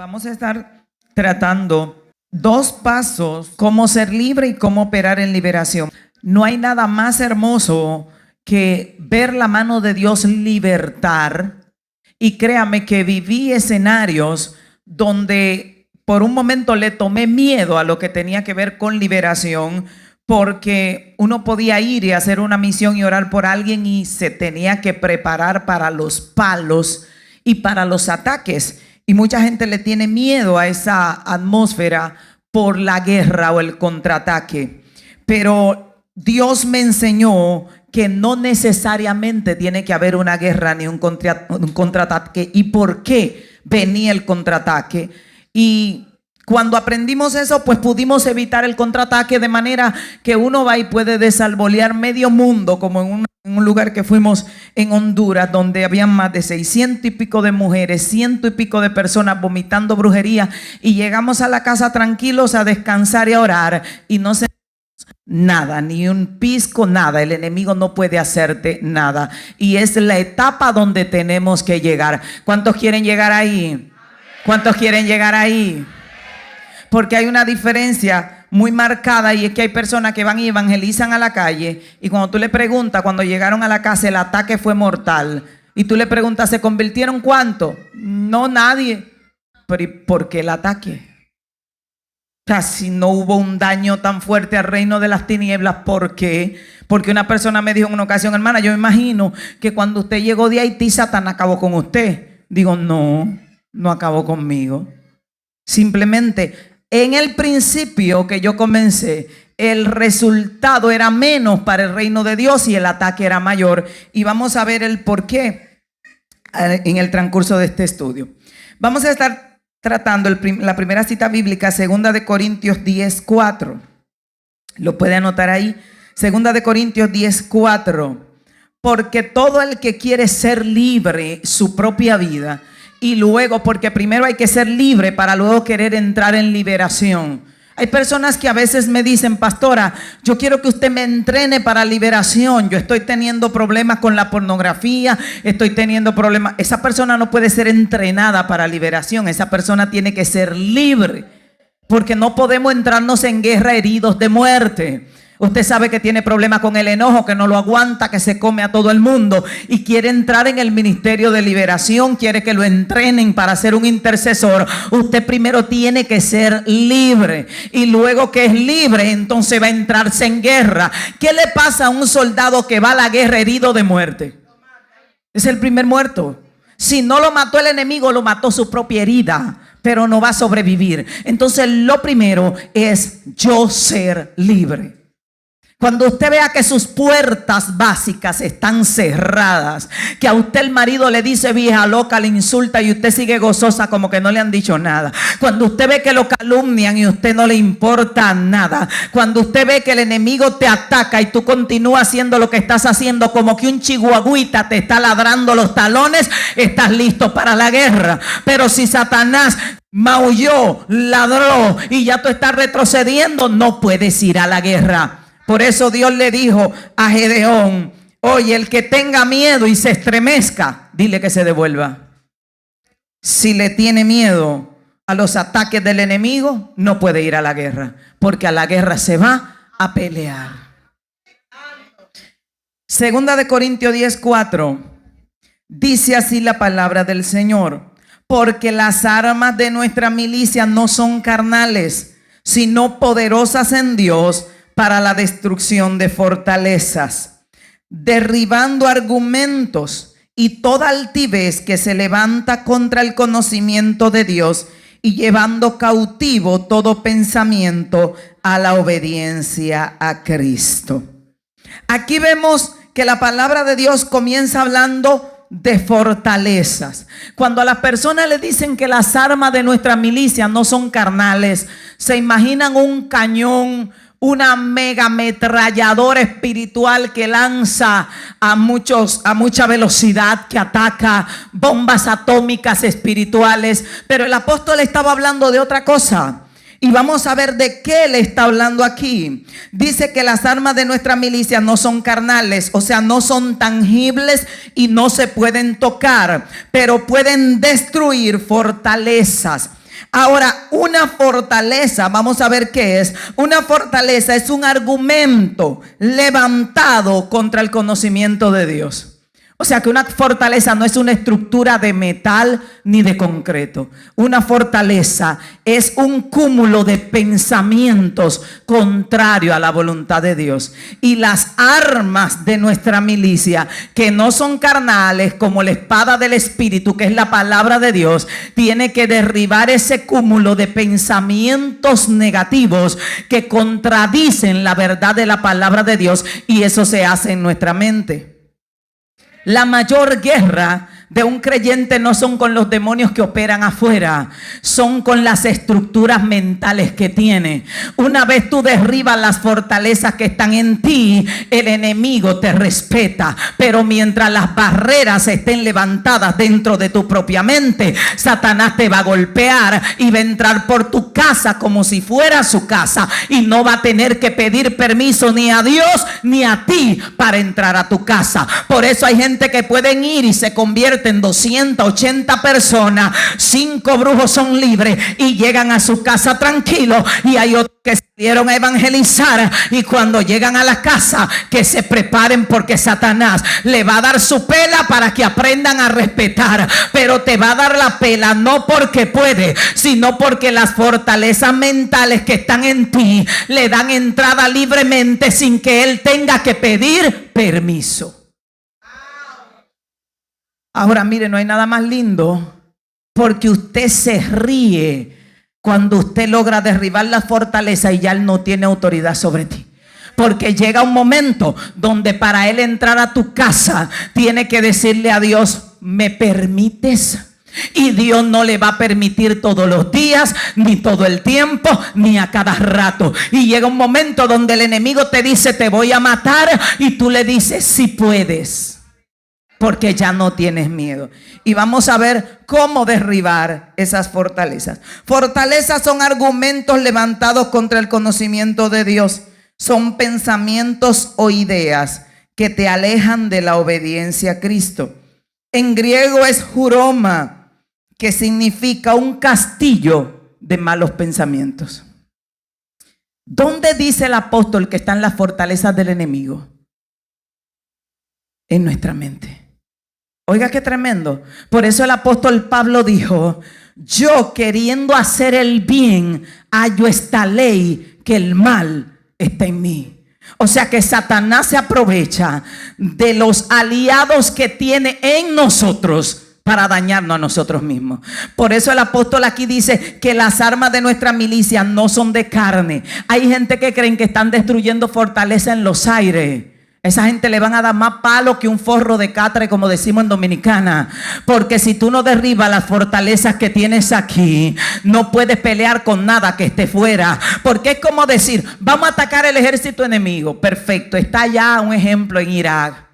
Vamos a estar tratando 2 pasos, cómo ser libre y cómo operar en liberación. No hay nada más hermoso que ver la mano de Dios libertar. Y créame que viví escenarios donde por un momento le tomé miedo a lo que tenía que ver con liberación, porque uno podía ir y hacer una misión y orar por alguien y se tenía que preparar para los palos y para los ataques. Y mucha gente le tiene miedo a esa atmósfera por la guerra o el contraataque. Pero Dios me enseñó que no necesariamente tiene que haber una guerra ni un contraataque. ¿Y por qué venía el contraataque? Y cuando aprendimos eso, pues pudimos evitar el contraataque, de manera que uno va y puede desalbolear medio mundo, como en un lugar que fuimos en Honduras, donde habían más de 600 y pico de mujeres, 100 y pico de personas vomitando brujería, y llegamos a la casa tranquilos a descansar y a orar, y no se nada, ni un pisco, nada. El enemigo no puede hacerte nada, y es la etapa donde tenemos que llegar. ¿Cuántos quieren llegar ahí? ¿Cuántos quieren llegar ahí? Porque hay una diferencia muy marcada, y es que hay personas que van y evangelizan a la calle, y cuando tú le preguntas, cuando llegaron a la casa el ataque fue mortal, y tú le preguntas, ¿se convirtieron cuánto? No, nadie. Pero ¿y por qué el ataque? Casi no hubo un daño tan fuerte al reino de las tinieblas. ¿Por qué? Porque una persona me dijo en una ocasión, hermana, yo me imagino que cuando usted llegó de Haití, Satán acabó con usted. Digo, no, no acabó conmigo. Simplemente en el principio que yo comencé, el resultado era menos para el reino de Dios y el ataque era mayor. Y vamos a ver el por qué en el transcurso de este estudio. Vamos a estar tratando la primera cita bíblica, 2 Corintios 10:4. Lo puede anotar ahí. 2 Corintios 10:4. Porque todo el que quiere ser libre su propia vida, y luego, porque primero hay que ser libre para luego querer entrar en liberación. Hay personas que a veces me dicen, pastora, yo quiero que usted me entrene para liberación. Yo estoy teniendo problemas con la pornografía, estoy teniendo problemas. Esa persona no puede ser entrenada para liberación. Esa persona tiene que ser libre, porque no podemos entrarnos en guerra heridos de muerte. Usted sabe que tiene problemas con el enojo, que no lo aguanta, que se come a todo el mundo y quiere entrar en el ministerio de liberación, quiere que lo entrenen para ser un intercesor. Usted primero tiene que ser libre, y luego que es libre, entonces va a entrarse en guerra. ¿Qué le pasa a un soldado que va a la guerra herido de muerte? Es el primer muerto. Si no lo mató el enemigo, lo mató su propia herida, pero no va a sobrevivir. Entonces lo primero es yo ser libre. Cuando usted vea que sus puertas básicas están cerradas, que a usted el marido le dice vieja loca, le insulta, y usted sigue gozosa como que no le han dicho nada. Cuando usted ve que lo calumnian y a usted no le importa nada. Cuando usted ve que el enemigo te ataca y tú continúas haciendo lo que estás haciendo, como que un chihuahuita te está ladrando los talones, estás listo para la guerra. Pero si Satanás maulló, ladró y ya tú estás retrocediendo, no puedes ir a la guerra. Por eso Dios le dijo a Gedeón, oye, el que tenga miedo y se estremezca, dile que se devuelva. Si le tiene miedo a los ataques del enemigo, no puede ir a la guerra, porque a la guerra se va a pelear. 2 Corintios 10:4 dice así la palabra del Señor: porque las armas de nuestra milicia no son carnales, sino poderosas en Dios para la destrucción de fortalezas, derribando argumentos y toda altivez que se levanta contra el conocimiento de Dios, y llevando cautivo todo pensamiento a la obediencia a Cristo. Aquí vemos que la palabra de Dios comienza hablando de fortalezas. Cuando a las personas le dicen que las armas de nuestra milicia no son carnales, se imaginan un cañón, una mega ametralladora espiritual que lanza a mucha velocidad, que ataca, bombas atómicas espirituales. Pero el apóstol estaba hablando de otra cosa. Y vamos a ver de qué le está hablando aquí. Dice que las armas de nuestra milicia no son carnales, o sea, no son tangibles y no se pueden tocar, pero pueden destruir fortalezas. Ahora, una fortaleza, vamos a ver qué es. Una fortaleza es un argumento levantado contra el conocimiento de Dios. O sea que una fortaleza no es una estructura de metal ni de concreto. Una fortaleza es un cúmulo de pensamientos contrario a la voluntad de Dios. Y las armas de nuestra milicia, que no son carnales, como la espada del Espíritu, que es la palabra de Dios, tiene que derribar ese cúmulo de pensamientos negativos que contradicen la verdad de la palabra de Dios, y eso se hace en nuestra mente. La mayor guerra de un creyente no son con los demonios que operan afuera, son con las estructuras mentales que tiene. Una vez tú derribas las fortalezas que están en ti, el enemigo te respeta. Pero mientras las barreras estén levantadas dentro de tu propia mente, Satanás te va a golpear y va a entrar por tu casa como si fuera su casa, y no va a tener que pedir permiso ni a Dios ni a ti para entrar a tu casa. Por eso hay gente que pueden ir y se convierte en 280 personas, 5 brujos son libres y llegan a su casa tranquilos, y hay otros que salieron a evangelizar, y cuando llegan a la casa, que se preparen, porque Satanás le va a dar su pela para que aprendan a respetar. Pero te va a dar la pela no porque puede, sino porque las fortalezas mentales que están en ti le dan entrada libremente sin que él tenga que pedir permiso. Ahora mire, no hay nada más lindo, porque usted se ríe cuando usted logra derribar la fortaleza y ya él no tiene autoridad sobre ti. Porque llega un momento donde para él entrar a tu casa tiene que decirle a Dios: ¿me permites? Y Dios no le va a permitir todos los días, ni todo el tiempo, ni a cada rato. Y llega un momento donde el enemigo te dice: te voy a matar, y tú le dices: si puedes, porque ya no tienes miedo. Y vamos a ver cómo derribar esas fortalezas. Fortalezas son argumentos levantados contra el conocimiento de Dios. Son pensamientos o ideas que te alejan de la obediencia a Cristo. En griego es juroma, que significa un castillo de malos pensamientos. ¿Dónde dice el apóstol que están las fortalezas del enemigo? En nuestra mente. Oiga, qué tremendo. Por eso el apóstol Pablo dijo: yo, queriendo hacer el bien, hallo esta ley, que el mal está en mí. O sea que Satanás se aprovecha de los aliados que tiene en nosotros para dañarnos a nosotros mismos. Por eso el apóstol aquí dice que las armas de nuestra milicia no son de carne. Hay gente que creen que están destruyendo fortaleza en los aires. Esa gente le van a dar más palo que un forro de catre, como decimos en Dominicana. Porque si tú no derribas las fortalezas que tienes aquí, no puedes pelear con nada que esté fuera. Porque es como decir: vamos a atacar el ejército enemigo. Perfecto, está ya un ejemplo en Irak.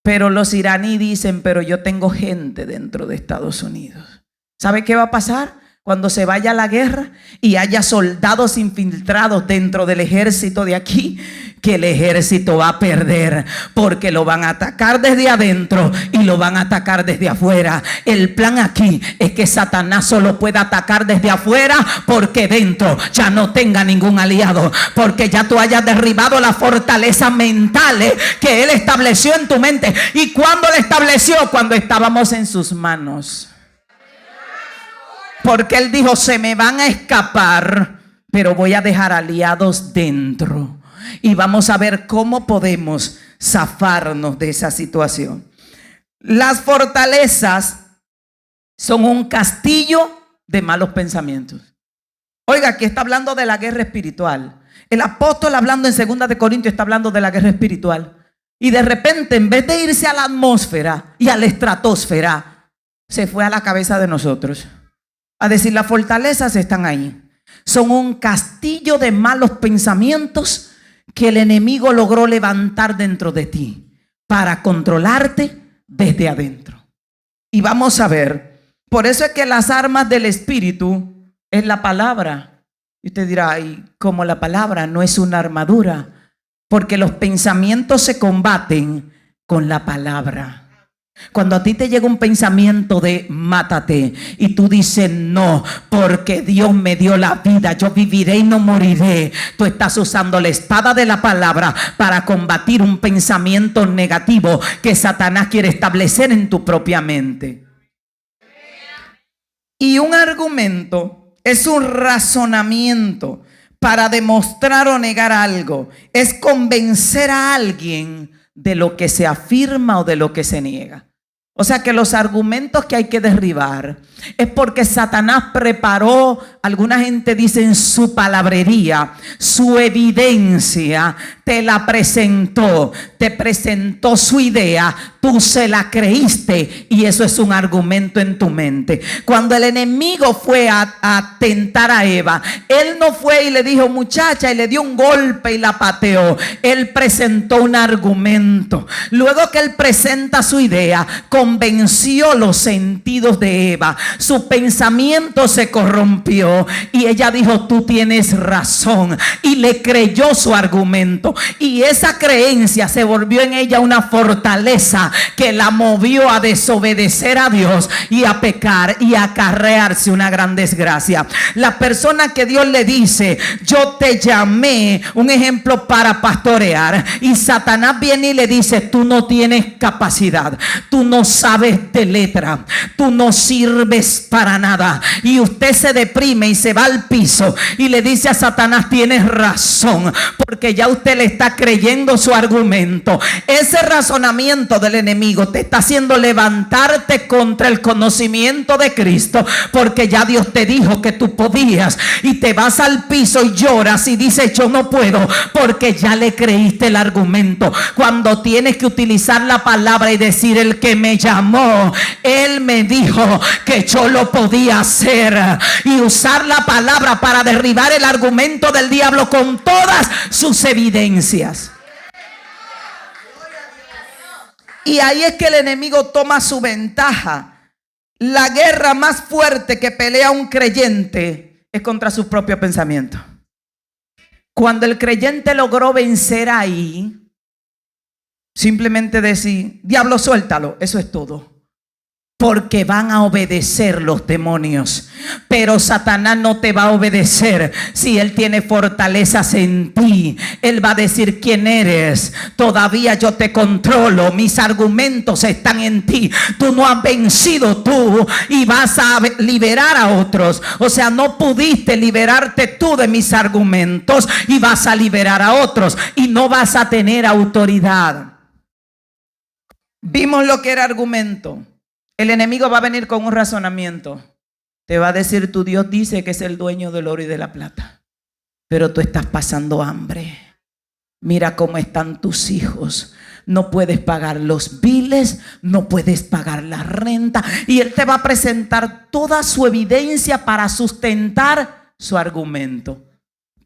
Pero los iraníes dicen: pero yo tengo gente dentro de Estados Unidos. ¿Sabe qué va a pasar? Cuando se vaya a la guerra y haya soldados infiltrados dentro del ejército de aquí, que el ejército va a perder, porque lo van a atacar desde adentro y lo van a atacar desde afuera. El plan aquí es que Satanás solo pueda atacar desde afuera, porque dentro ya no tenga ningún aliado, porque ya tú hayas derribado las fortalezas mentales que él estableció en tu mente. ¿Y cuándo lo estableció? Cuando estábamos en sus manos. Porque él dijo: se me van a escapar, pero voy a dejar aliados dentro. Y vamos a ver cómo podemos zafarnos de esa situación. Las fortalezas son un castillo de malos pensamientos. Oiga, aquí está hablando de la guerra espiritual. El apóstol, hablando en 2 de Corintios, está hablando de la guerra espiritual. Y de repente, en vez de irse a la atmósfera y a la estratosfera, se fue a la cabeza de nosotros. A decir: las fortalezas están ahí. Son un castillo de malos pensamientos que el enemigo logró levantar dentro de ti para controlarte desde adentro. Y vamos a ver, por eso es que las armas del Espíritu es la palabra. Y usted dirá: ay, como la palabra no es una armadura, porque los pensamientos se combaten con la palabra. Cuando a ti te llega un pensamiento de mátate y tú dices no, porque Dios me dio la vida, yo viviré y no moriré. Tú estás usando la espada de la palabra para combatir un pensamiento negativo que Satanás quiere establecer en tu propia mente. Y un argumento es un razonamiento para demostrar o negar algo. Es convencer a alguien de lo que se afirma o de lo que se niega. O sea que los argumentos que hay que derribar es porque Satanás preparó, alguna gente dice en su palabrería, su evidencia, te la presentó, te presentó su idea, tú se la creíste y eso es un argumento en tu mente. Cuando el enemigo fue a tentar a Eva, él no fue y le dijo muchacha y le dio un golpe y la pateó. Él presentó un argumento. Luego que él presenta su idea, convenció los sentidos de Eva. Su pensamiento se corrompió y ella dijo tú tienes razón y le creyó su argumento y esa creencia se volvió en ella una fortaleza que la movió a desobedecer a Dios y a pecar y a acarrearse una gran desgracia. La persona que Dios le dice yo te llamé, un ejemplo, para pastorear, y Satanás viene y le dice tú no tienes capacidad, tú no sabes de letra, tú no sirves para nada, y usted se deprime y se va al piso y le dice a Satanás tienes razón, porque ya usted le está creyendo su argumento. Ese razonamiento del enemigo te está haciendo levantarte contra el conocimiento de Cristo, porque ya Dios te dijo que tú podías, y te vas al piso y lloras y dices yo no puedo, porque ya le creíste el argumento. Cuando tienes que utilizar la palabra y decir el que me llamó, él me dijo que yo lo podía hacer, y usar la palabra para derribar el argumento del diablo con todas sus evidencias. Y ahí es que el enemigo toma su ventaja. La guerra más fuerte que pelea un creyente es contra sus propios pensamientos. Cuando el creyente logró vencer ahí, simplemente decir, diablo, suéltalo, eso es todo. Porque van a obedecer los demonios. Pero Satanás no te va a obedecer si él tiene fortalezas en ti. Él va a decir quién eres. Todavía yo te controlo. Mis argumentos están en ti. Tú no has vencido tú y vas a liberar a otros. O sea, no pudiste liberarte tú de mis argumentos y vas a liberar a otros. Y no vas a tener autoridad. Vimos lo que era argumento. El enemigo va a venir con un razonamiento. Te va a decir, tu Dios dice que es el dueño del oro y de la plata, pero tú estás pasando hambre. Mira cómo están tus hijos. No puedes pagar los biles, no puedes pagar la renta. Y él te va a presentar toda su evidencia para sustentar su argumento.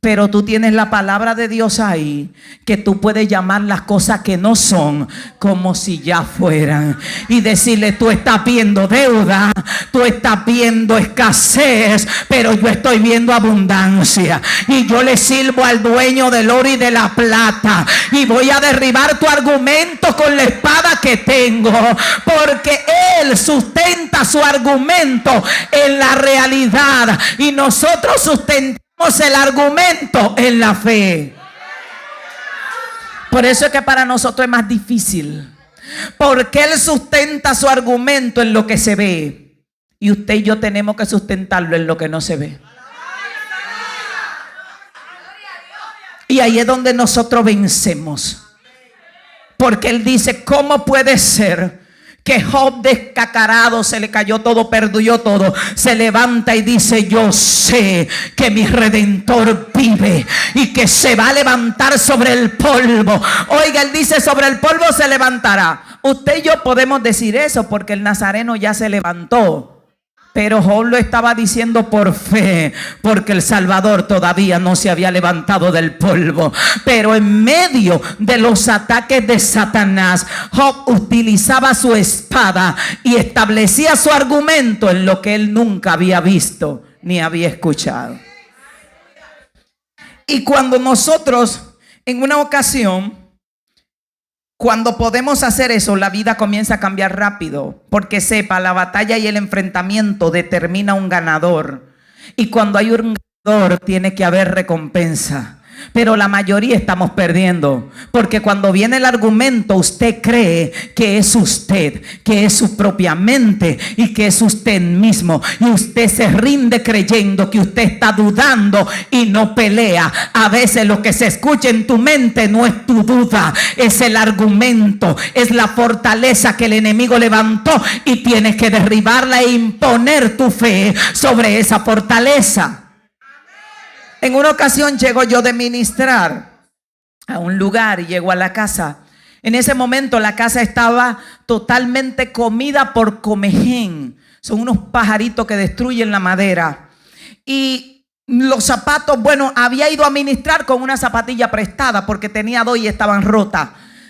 Pero tú tienes la palabra de Dios ahí, que tú puedes llamar las cosas que no son como si ya fueran, y decirle, tú estás viendo deuda, tú estás viendo escasez, pero yo estoy viendo abundancia, y yo le sirvo al dueño del oro y de la plata, y voy a derribar tu argumento con la espada que tengo, porque él sustenta su argumento en la realidad, y nosotros sustentamos el argumento en la fe. Por eso es que para nosotros es más difícil, porque él sustenta su argumento en lo que se ve, y usted y yo tenemos que sustentarlo en lo que no se ve. Y ahí es donde nosotros vencemos, porque él dice, ¿cómo puede ser que Job, descacarado, se le cayó todo, perdió todo, se levanta y dice, yo sé que mi Redentor vive y que se va a levantar sobre el polvo? Oiga, él dice, sobre el polvo se levantará. Usted y yo podemos decir eso porque el Nazareno ya se levantó, pero Job lo estaba diciendo por fe, porque el Salvador todavía no se había levantado del polvo. Pero en medio de los ataques de Satanás, Job utilizaba su espada y establecía su argumento en lo que él nunca había visto ni había escuchado. Y cuando nosotros, en una ocasión, Cuando podemos hacer eso, la vida comienza a cambiar rápido, porque sepa, la batalla y el enfrentamiento determina un ganador. Y cuando hay un ganador, tiene que haber recompensa. Pero la mayoría estamos perdiendo, porque cuando viene el argumento, usted cree que es usted, que es su propia mente y que es usted mismo, y usted se rinde creyendo que usted está dudando y no pelea. A veces lo que se escucha en tu mente no es tu duda, es el argumento, es la fortaleza que el enemigo levantó, y tienes que derribarla e imponer tu fe sobre esa fortaleza. En una ocasión llego yo de ministrar a un lugar y llego a la casa. En ese momento la casa estaba totalmente comida por comején. Son unos pajaritos que destruyen la madera. Y los zapatos, bueno, había ido a ministrar con una zapatilla prestada porque tenía dos y estaban rotas.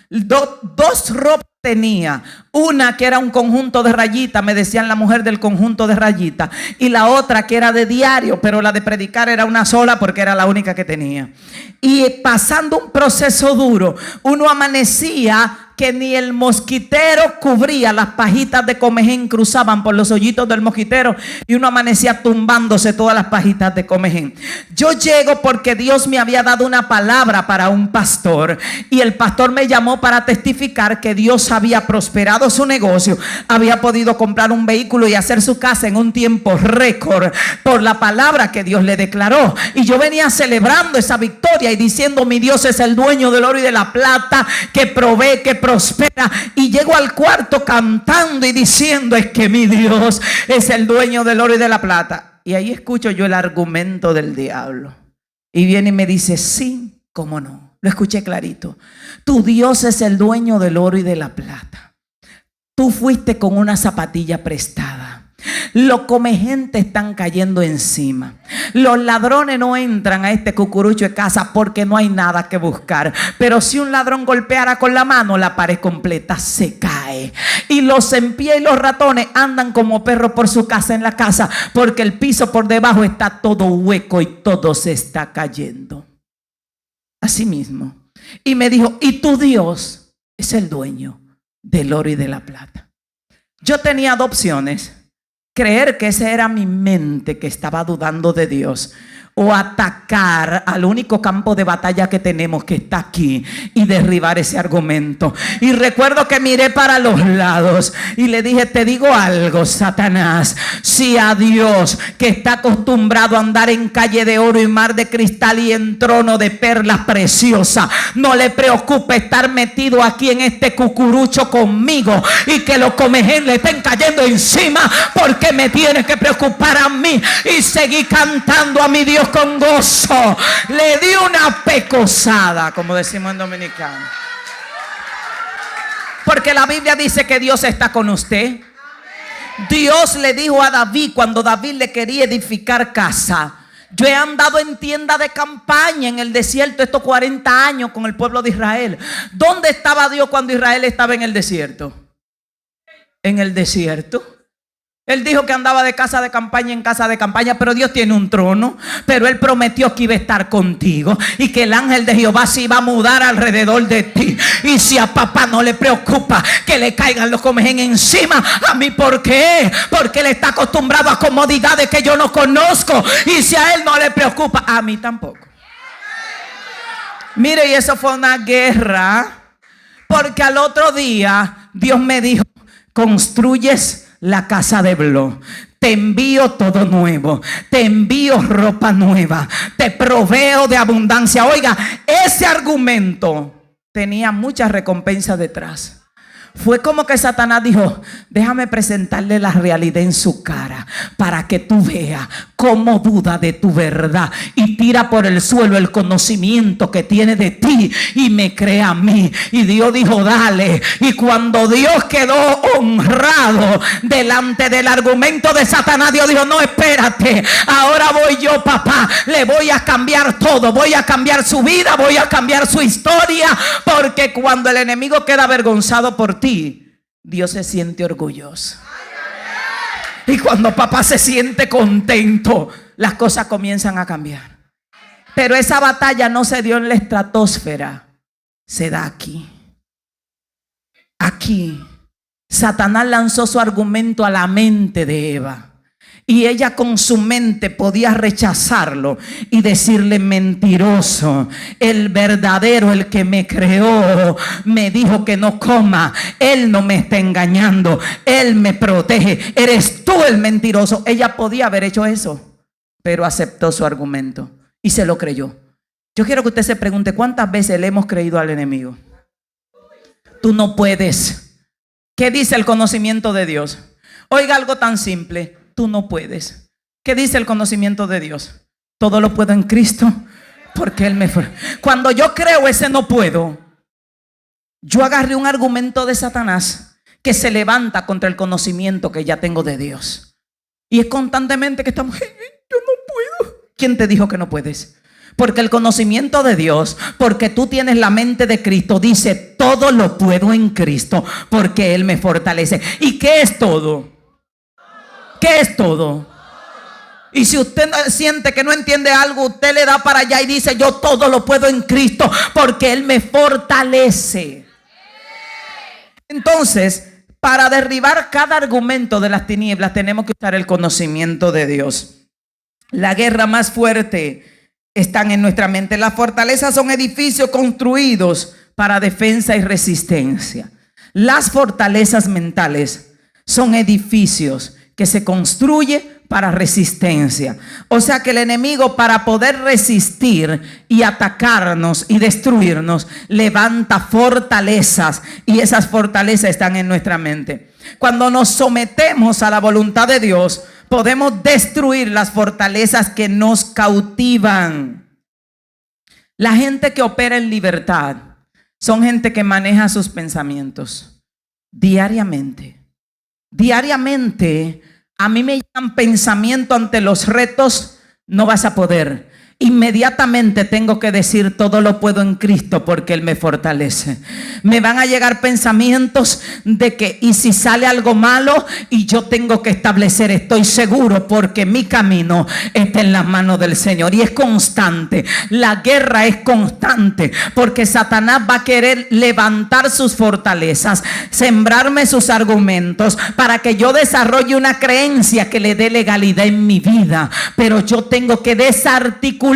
Dos ropas tenía. Una que era un conjunto de rayitas, me decían la mujer del conjunto de rayitas, y la otra que era de diario, pero la de predicar era una sola porque era la única que tenía. Y pasando un proceso duro, uno amanecía que ni el mosquitero cubría, las pajitas de comején cruzaban por los hoyitos del mosquitero y uno amanecía tumbándose todas las pajitas de comején. Yo llego porque Dios me había dado una palabra para un pastor, y el pastor me llamó para testificar que Dios había prosperado su negocio, había podido comprar un vehículo y hacer su casa en un tiempo récord por la palabra que Dios le declaró. Y yo venía celebrando esa victoria y diciendo: mi Dios es el dueño del oro y de la plata, que provee, que prospera. Y llego al cuarto cantando y diciendo: es que mi Dios es el dueño del oro y de la plata. Y ahí escucho yo el argumento del diablo, y viene y me dice: sí, cómo no. Lo escuché clarito. Tu Dios es el dueño del oro y de la plata. Tú fuiste con una zapatilla prestada. Los comejentes están cayendo encima. Los ladrones no entran a este cucurucho de casa porque no hay nada que buscar. Pero si un ladrón golpeara con la mano, la pared completa se cae. Y los empíes y los ratones andan como perros por su casa en la casa, porque el piso por debajo está todo hueco y todo se está cayendo. Así mismo. Y me dijo: y tu Dios es el dueño del oro y de la plata. Yo tenía dos opciones: creer que esa era mi mente que estaba dudando de Dios, o atacar al único campo de batalla que tenemos, que está aquí, y derribar ese argumento. Y recuerdo que miré para los lados y le dije: te digo algo, Satanás, si a Dios, que está acostumbrado a andar en calle de oro y mar de cristal y en trono de perlas preciosas, no le preocupa estar metido aquí en este cucurucho conmigo y que los comején le estén cayendo encima, porque me tiene que preocupar a mí. Y seguí cantando a mi Dios con gozo. Le di una pecosada, como decimos en dominicano, porque la Biblia dice que Dios está con usted. Dios le dijo a David, cuando David le quería edificar casa: yo he andado en tienda de campaña en el desierto estos 40 años con el pueblo de Israel. ¿Dónde estaba Dios cuando Israel estaba en el desierto? En el desierto. Él dijo que andaba de casa de campaña en casa de campaña, pero Dios tiene un trono. Pero Él prometió que iba a estar contigo y que el ángel de Jehová se iba a mudar alrededor de ti. Y si a papá no le preocupa que le caigan los comején encima, ¿a mí por qué? Porque Él está acostumbrado a comodidades que yo no conozco. Y si a Él no le preocupa, a mí tampoco. Mire, y eso fue una guerra, porque al otro día Dios me dijo: construyes la casa de Blo, te envío todo nuevo, te envío ropa nueva, te proveo de abundancia. Oiga, ese argumento tenía muchas recompensas detrás. Fue como que Satanás dijo: déjame presentarle la realidad en su cara para que tú veas cómo duda de tu verdad y tira por el suelo el conocimiento que tiene de ti y me crea a mí. Y Dios dijo: dale. Y cuando Dios quedó honrado delante del argumento de Satanás, Dios dijo: no, espérate, ahora voy yo, papá, le voy a cambiar todo, voy a cambiar su vida, voy a cambiar su historia. Porque cuando el enemigo queda avergonzado por ti, Dios se siente orgulloso. Y cuando papá se siente contento, las cosas comienzan a cambiar. Pero esa batalla no se dio en la estratosfera, se da aquí. aquí, Satanás lanzó su argumento a la mente de Eva. Y ella con su mente podía rechazarlo y decirle: mentiroso, el verdadero, el que me creó, me dijo que no coma. Él no me está engañando, Él me protege. Eres tú el mentiroso. Ella podía haber hecho eso, pero aceptó su argumento y se lo creyó. Yo quiero que usted se pregunte: ¿cuántas veces le hemos creído al enemigo? Tú no puedes. ¿Qué dice el conocimiento de Dios? Oiga algo tan simple: tú no puedes. ¿Qué dice el conocimiento de Dios? Todo lo puedo en Cristo porque Él me... Cuando yo creo ese no puedo, yo agarré un argumento de Satanás que se levanta contra el conocimiento que ya tengo de Dios. Y es constantemente que estamos: yo no puedo. ¿Quién te dijo que no puedes? Porque el conocimiento de Dios, porque tú tienes la mente de Cristo, dice: todo lo puedo en Cristo porque Él me fortalece. ¿Y qué es todo? ¿Qué es todo? Y si usted siente que no entiende algo, usted le da para allá y dice: yo todo lo puedo en Cristo porque Él me fortalece. Entonces, para derribar cada argumento de las tinieblas, tenemos que usar el conocimiento de Dios. La guerra más fuerte está en nuestra mente. Las fortalezas son edificios construidos para defensa y resistencia. Las fortalezas mentales son edificios que se construye para resistencia. O sea que el enemigo, para poder resistir y atacarnos y destruirnos, levanta fortalezas, y esas fortalezas están en nuestra mente. Cuando nos sometemos a la voluntad de Dios, podemos destruir las fortalezas que nos cautivan. La gente que opera en libertad son gente que maneja sus pensamientos diariamente. Diariamente a mí me llegan pensamientos ante los retos: no vas a poder. Inmediatamente tengo que decir: todo lo puedo en Cristo porque Él me fortalece. Me van a llegar pensamientos de que y si sale algo malo, y yo tengo que establecer: estoy seguro porque mi camino está en las manos del Señor. Y es constante, la guerra es constante, porque Satanás va a querer levantar sus fortalezas, sembrarme sus argumentos para que yo desarrolle una creencia que le dé legalidad en mi vida. Pero yo tengo que desarticular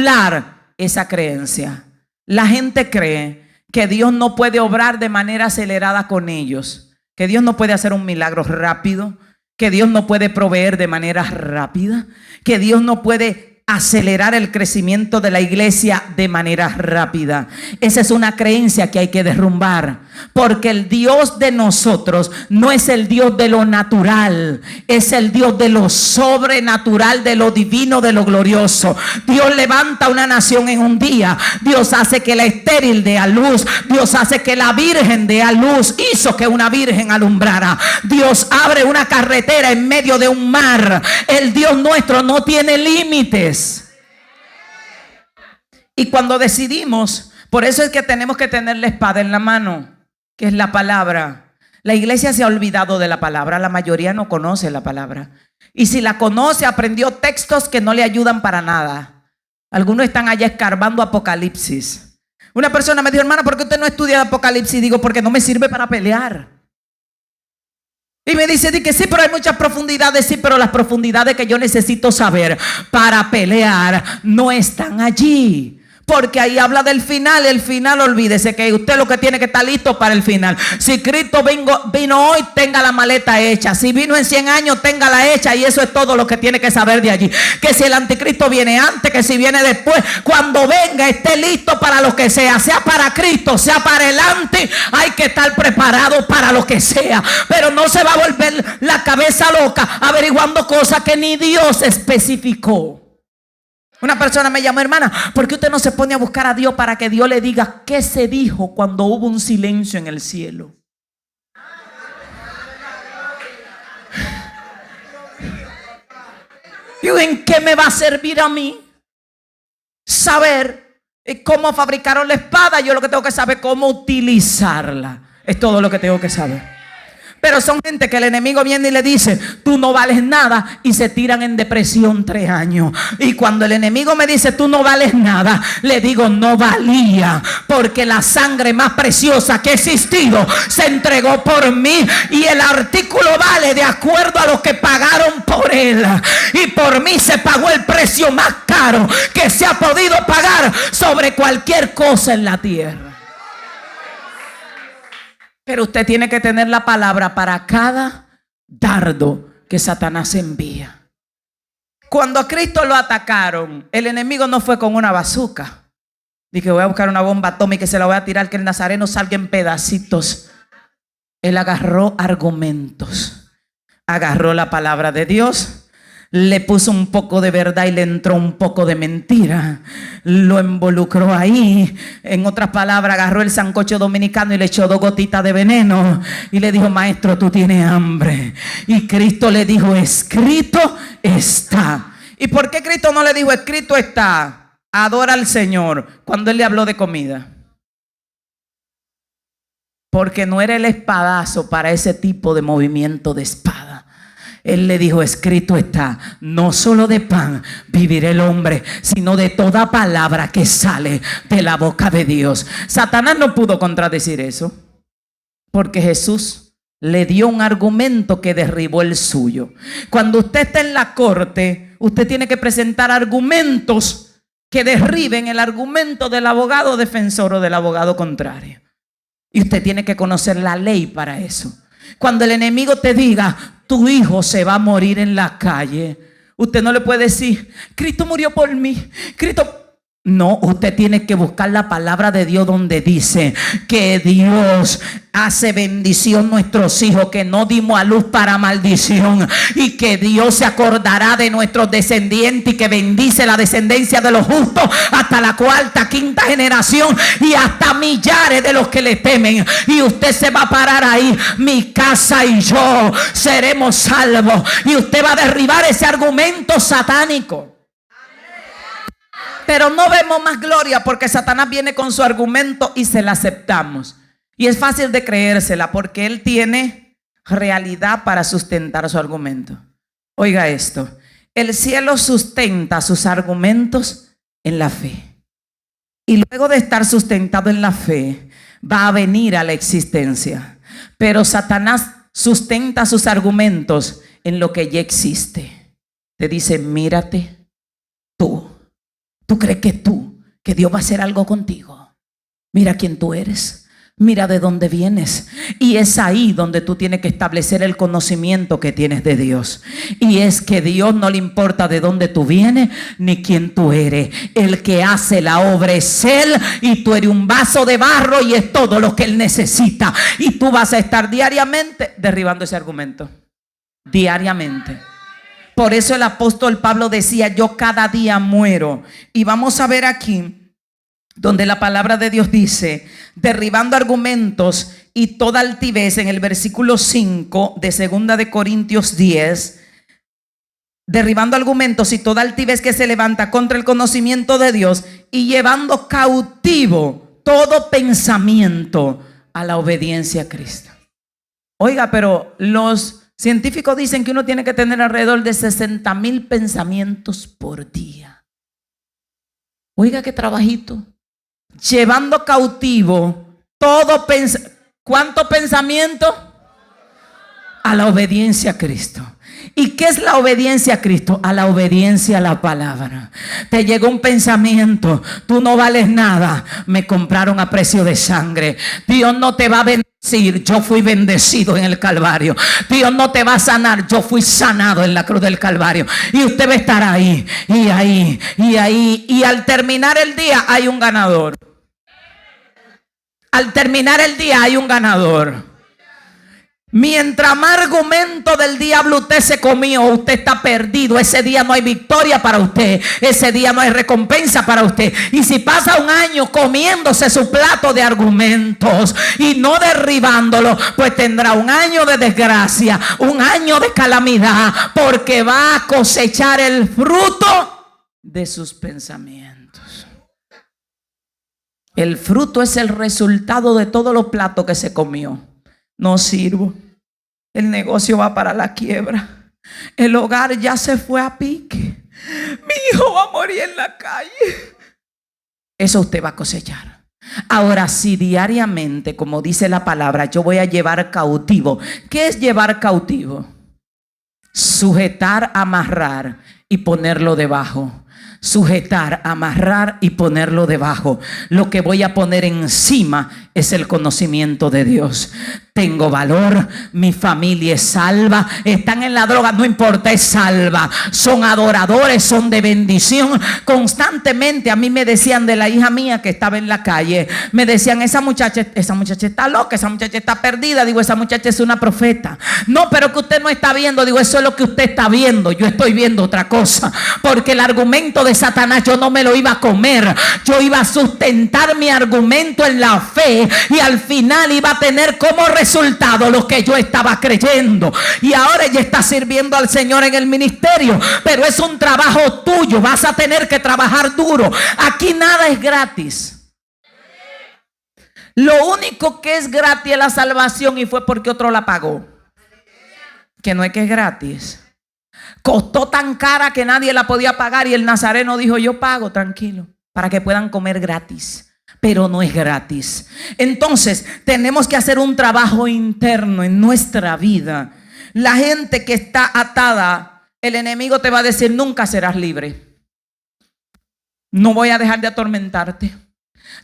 esa creencia. La gente cree que Dios no puede obrar de manera acelerada con ellos, que Dios no puede hacer un milagro rápido, que Dios no puede proveer de manera rápida, que Dios no puede acelerar el crecimiento de la iglesia de manera rápida. Esa es una creencia que hay que derrumbar, porque el Dios de nosotros no es el Dios de lo natural, es el Dios de lo sobrenatural, de lo divino, de lo glorioso. Dios levanta una nación en un día. Dios hace que la estéril dé a luz. Dios hace que la virgen dé a luz. Hizo que una virgen alumbrara. Dios abre una carretera en medio de un mar. El Dios nuestro no tiene límites. Y cuando decidimos, por eso es que tenemos que tener la espada en la mano, que es la palabra. La iglesia se ha olvidado de la palabra. La mayoría no conoce la palabra. Y si la conoce, aprendió textos que no le ayudan para nada. Algunos están allá escarbando Apocalipsis. Una persona me dijo: hermana, ¿por qué usted no estudia Apocalipsis? Digo: porque no me sirve para pelear. Y me dice que sí, pero hay muchas profundidades. Sí, pero las profundidades que yo necesito saber para pelear no están allí. Porque ahí habla del final. El final, olvídese que usted lo que tiene que estar listo para el final. Si Cristo vino hoy, tenga la maleta hecha. Si vino en 100 años, téngala hecha. Y eso es todo lo que tiene que saber de allí. Que si el anticristo viene antes, que si viene después, cuando venga esté listo para lo que sea. Sea para Cristo, sea para adelante. Hay que estar preparado para lo que sea. Pero no se va a volver la cabeza loca averiguando cosas que ni Dios especificó. Una persona me llamó: hermana, ¿por qué usted no se pone a buscar a Dios para que Dios le diga qué se dijo cuando hubo un silencio en el cielo? Digo: ¿en qué me va a servir a mí saber cómo fabricaron la espada? Yo lo que tengo que saber es cómo utilizarla. Es todo lo que tengo que saber. Pero son gente que el enemigo viene y le dice, tú no vales nada, y se tiran en depresión 3 años. Y cuando el enemigo me dice, tú no vales nada, le digo, no valía, porque la sangre más preciosa que ha existido se entregó por mí, y el artículo vale de acuerdo a lo que pagaron por él. Y por mí se pagó el precio más caro que se ha podido pagar sobre cualquier cosa en la tierra. Pero usted tiene que tener la palabra para cada dardo que Satanás envía. Cuando a Cristo lo atacaron, el enemigo no fue con una bazooka. Dije, voy a buscar una bomba atómica y se la voy a tirar, que el nazareno salga en pedacitos. Él agarró argumentos, agarró la palabra de Dios, le puso un poco de verdad y le entró un poco de mentira. Lo involucró ahí. En otras palabras, agarró el sancocho dominicano y le echó 2 gotitas de veneno. Y le dijo, maestro, tú tienes hambre. Y Cristo le dijo, escrito está. ¿Y por qué Cristo no le dijo, escrito está? Adora al Señor cuando Él le habló de comida. Porque no era el espadazo para ese tipo de movimiento de espada. Él le dijo, escrito está, no solo de pan vivirá el hombre, sino de toda palabra que sale de la boca de Dios. Satanás no pudo contradecir eso, porque Jesús le dio un argumento que derribó el suyo. Cuando usted está en la corte, usted tiene que presentar argumentos que derriben el argumento del abogado defensor o del abogado contrario. Y usted tiene que conocer la ley para eso. Cuando el enemigo te diga, tu hijo se va a morir en la calle, usted no le puede decir, Cristo murió por mí, Cristo. No, usted tiene que buscar la palabra de Dios donde dice que Dios hace bendición a nuestros hijos, que no dimos a luz para maldición, y que Dios se acordará de nuestros descendientes y que bendice la descendencia de los justos hasta la 4ª, 5ª generación y hasta millares de los que le temen. Y usted se va a parar ahí, mi casa y yo seremos salvos, y usted va a derribar ese argumento satánico. Pero no vemos más gloria porque Satanás viene con su argumento y se la aceptamos. Y es fácil de creérsela porque él tiene realidad para sustentar su argumento. Oiga esto, el cielo sustenta sus argumentos en la fe. Y luego de estar sustentado en la fe, va a venir a la existencia. Pero Satanás sustenta sus argumentos en lo que ya existe. Te dice, mírate tú. ¿Tú crees que Dios va a hacer algo contigo? Mira quién tú eres. Mira de dónde vienes. Y es ahí donde tú tienes que establecer el conocimiento que tienes de Dios. Y es que Dios no le importa de dónde tú vienes ni quién tú eres. El que hace la obra es Él, y tú eres un vaso de barro y es todo lo que Él necesita. Y tú vas a estar diariamente derribando ese argumento. Diariamente. Por eso el apóstol Pablo decía, yo cada día muero. Y vamos a ver aquí donde la palabra de Dios dice, derribando argumentos y toda altivez, en el versículo 5 de 2 de Corintios 10, derribando argumentos y toda altivez que se levanta contra el conocimiento de Dios, y llevando cautivo todo pensamiento a la obediencia a Cristo. Oiga, pero los científicos dicen que uno tiene que tener alrededor de 60,000 pensamientos por día. Oiga qué trabajito. Llevando cautivo todo pensamiento. ¿Cuánto pensamiento? A la obediencia a Cristo. ¿Y qué es la obediencia a Cristo? A la obediencia a la palabra. Te llegó un pensamiento, tú no vales nada, me compraron a precio de sangre. Dios no te va a bendecir, yo fui bendecido en el Calvario. Dios no te va a sanar, yo fui sanado en la cruz del Calvario. Y usted va a estar ahí, y ahí, y ahí. Y al terminar el día hay un ganador. Al terminar el día hay un ganador. Mientras más argumento del diablo usted se comió, usted está perdido. Ese día no hay victoria para usted. Ese día no hay recompensa para usted. Y si pasa un año comiéndose su plato de argumentos y no derribándolo, pues tendrá un año de desgracia, un año de calamidad, porque va a cosechar el fruto de sus pensamientos. El fruto es el resultado de todos los platos que se comió. No sirvo, el negocio va para la quiebra, el hogar ya se fue a pique, mi hijo va a morir en la calle. Eso usted va a cosechar. Ahora, si diariamente, como dice la palabra, yo voy a llevar cautivo. ¿Qué es llevar cautivo? Sujetar, amarrar y ponerlo debajo. Sujetar, amarrar y ponerlo debajo. Lo que voy a poner encima es el conocimiento de Dios. Tengo valor, mi familia es salva. Están en la droga, no importa, es salva. Son adoradores, son de bendición. Constantemente a mí me decían de la hija mía que estaba en la calle, me decían, esa muchacha está loca, esa muchacha está perdida. Digo, esa muchacha es una profeta. No, pero que usted no está viendo. Digo, eso es lo que usted está viendo, yo estoy viendo otra cosa. Porque el argumento de Satanás yo no me lo iba a comer. Yo iba a sustentar mi argumento en la fe, y al final iba a tener como resultado lo que yo estaba creyendo. Y ahora ella está sirviendo al Señor en el ministerio, pero es un trabajo tuyo. Vas a tener que trabajar duro. Aquí nada es gratis. Lo único que es gratis es la salvación, y fue porque otro la pagó. Que no es que es gratis. Costó tan cara que nadie la podía pagar, y el nazareno dijo, yo pago, tranquilo, para que puedan comer gratis. Pero no es gratis. Entonces tenemos que hacer un trabajo interno en nuestra vida. La gente que está atada, el enemigo te va a decir, nunca serás libre. No voy a dejar de atormentarte.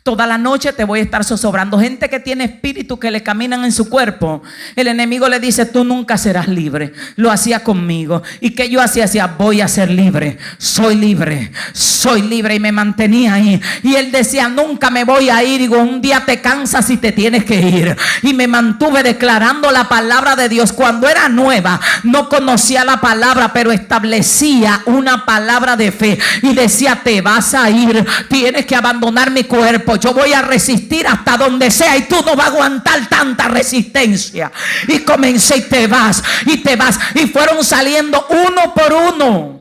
Toda la noche te voy a estar zozobrando. Gente que tiene espíritu que le caminan en su cuerpo, el enemigo le dice, tú nunca serás libre. Lo hacía conmigo. ¿Y qué yo hacía? Voy a ser libre. Soy libre. Soy libre. Y me mantenía ahí. Y él decía, nunca me voy a ir. Digo, un día te cansas y te tienes que ir. Y me mantuve declarando la palabra de Dios. Cuando era nueva, no conocía la palabra, pero establecía una palabra de fe. Y decía, te vas a ir. Tienes que abandonar mi cuerpo. Yo voy a resistir hasta donde sea, y tú no vas a aguantar tanta resistencia. Y comencé, y te vas, y te vas. Y fueron saliendo uno por uno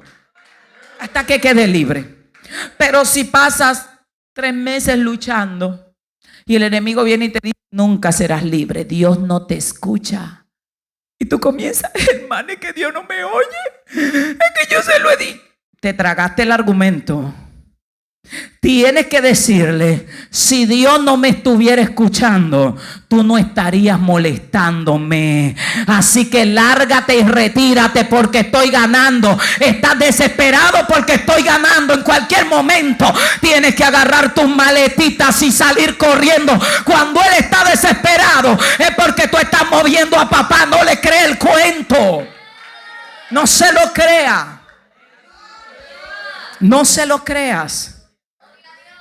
hasta que quedé libre. Pero si pasas 3 meses luchando y el enemigo viene y te dice, nunca serás libre, Dios no te escucha. Y tú comienzas, hermano, es que Dios no me oye, es que yo se lo he dicho. Te tragaste el argumento. Tienes que decirle, si Dios no me estuviera escuchando, tú no estarías molestándome. Así que lárgate y retírate porque estoy ganando. Estás desesperado porque estoy ganando. En cualquier momento tienes que agarrar tus maletitas y salir corriendo. Cuando él está desesperado es porque tú estás moviendo a papá. No le cree el cuento. No se lo crea. No se lo creas.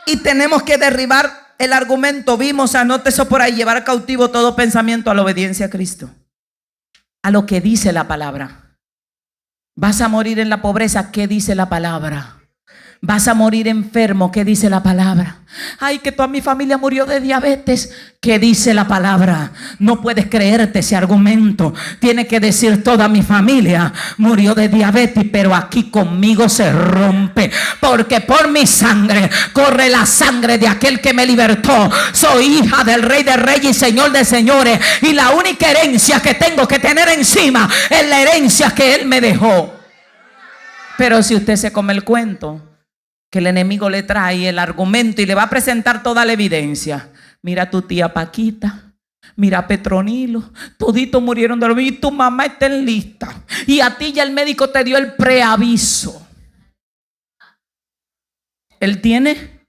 Y tenemos que derribar el argumento. Vimos, anote eso por ahí, llevar cautivo todo pensamiento a la obediencia a Cristo, a lo que dice la palabra. Vas a morir en la pobreza, ¿qué dice la palabra? Vas a morir enfermo, ¿qué dice la palabra? Ay, que toda mi familia murió de diabetes, ¿qué dice la palabra? No puedes creerte ese argumento. Tiene que decir, toda mi familia murió de diabetes, pero aquí conmigo se rompe, porque por mi sangre corre la sangre de aquel que me libertó. Soy hija del Rey de Reyes y Señor de Señores, y la única herencia que tengo que tener encima es la herencia que Él me dejó. Pero si usted se come el cuento que el enemigo le trae, el argumento, y le va a presentar toda la evidencia. Mira a tu tía Paquita, mira a Petronilo, toditos murieron de lo mismo, y tu mamá está en lista, y a ti ya el médico te dio el preaviso. Él tiene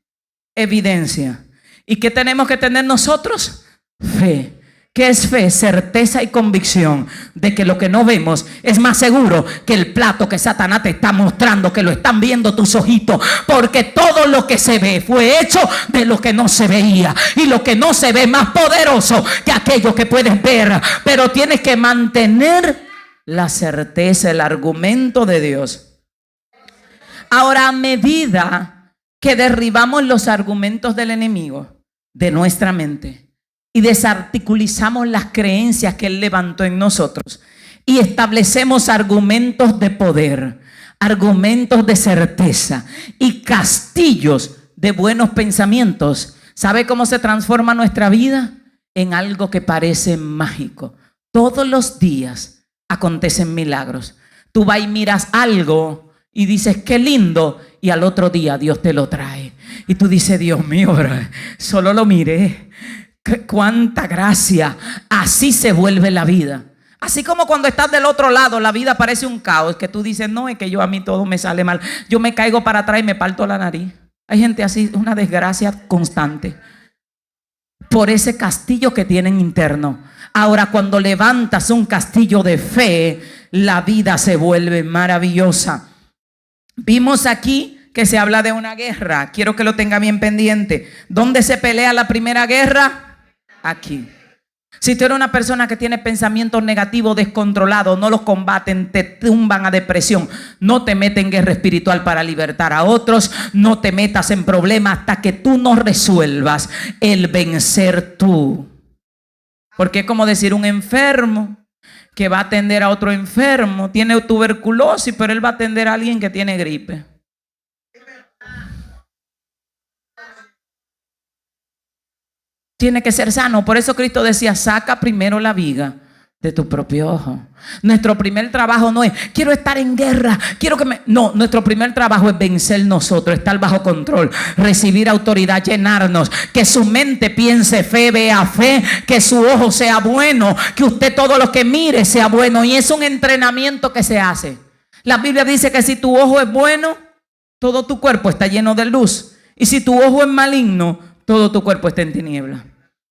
evidencia. ¿Y qué tenemos que tener nosotros? Fe. ¿Qué es fe? Certeza y convicción de que lo que no vemos es más seguro que el plato que Satanás te está mostrando, que lo están viendo tus ojitos. Porque todo lo que se ve fue hecho de lo que no se veía. Y lo que no se ve es más poderoso que aquello que puedes ver. Pero tienes que mantener la certeza, el argumento de Dios. Ahora, a medida que derribamos los argumentos del enemigo de nuestra mente y desarticulizamos las creencias que él levantó en nosotros y establecemos argumentos de poder, argumentos de certeza y castillos de buenos pensamientos, ¿sabe cómo se transforma nuestra vida? En algo que parece mágico. todos los días acontecen milagros. Tú vas y miras algo y dices, qué lindo, y al otro día Dios te lo trae. Y tú dices, Dios mío, bro, solo lo miré. Cuánta gracia. Así se vuelve la vida. Así como cuando estás del otro lado, la vida parece un caos, que tú dices, no, es que a mí todo me sale mal. Yo me caigo para atrás y me parto la nariz. Hay gente así, una desgracia constante por ese castillo que tienen interno. Ahora, cuando levantas un castillo de fe, la vida se vuelve maravillosa. Vimos aquí que se habla de una guerra. Quiero que lo tenga bien pendiente. ¿Dónde se pelea la primera guerra? Aquí. Si tú eres una persona que tiene pensamientos negativos descontrolados, no los combaten, te tumban a depresión. No te metas en guerra espiritual para libertar a otros. No te metas en problemas hasta que tú no resuelvas el vencer tú. Porque es como decir un enfermo que va a atender a otro enfermo. Tiene tuberculosis, pero él va a atender a alguien que tiene gripe. Tiene que ser sano. Por eso Cristo decía, saca primero la viga de tu propio ojo. Nuestro primer trabajo no es, quiero estar en guerra, No, nuestro primer trabajo es vencer nosotros, estar bajo control, recibir autoridad, llenarnos, que su mente piense fe, vea fe, que su ojo sea bueno, que usted todo lo que mire sea bueno. Y es un entrenamiento que se hace. La Biblia dice que si tu ojo es bueno, todo tu cuerpo está lleno de luz. Y si tu ojo es maligno, todo tu cuerpo está en tiniebla.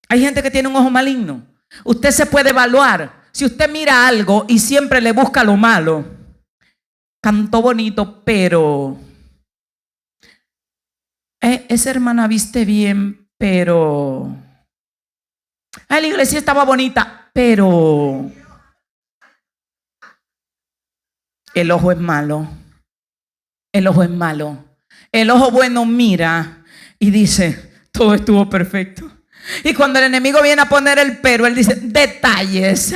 Hay gente que tiene un ojo maligno. Usted se puede evaluar. Si usted mira algo y siempre le busca lo malo, cantó bonito, pero esa hermana viste bien, pero la iglesia estaba bonita, pero el ojo es malo. El ojo es malo. El ojo bueno mira y dice, todo estuvo perfecto. Y cuando el enemigo viene a poner el pero, él dice, detalles.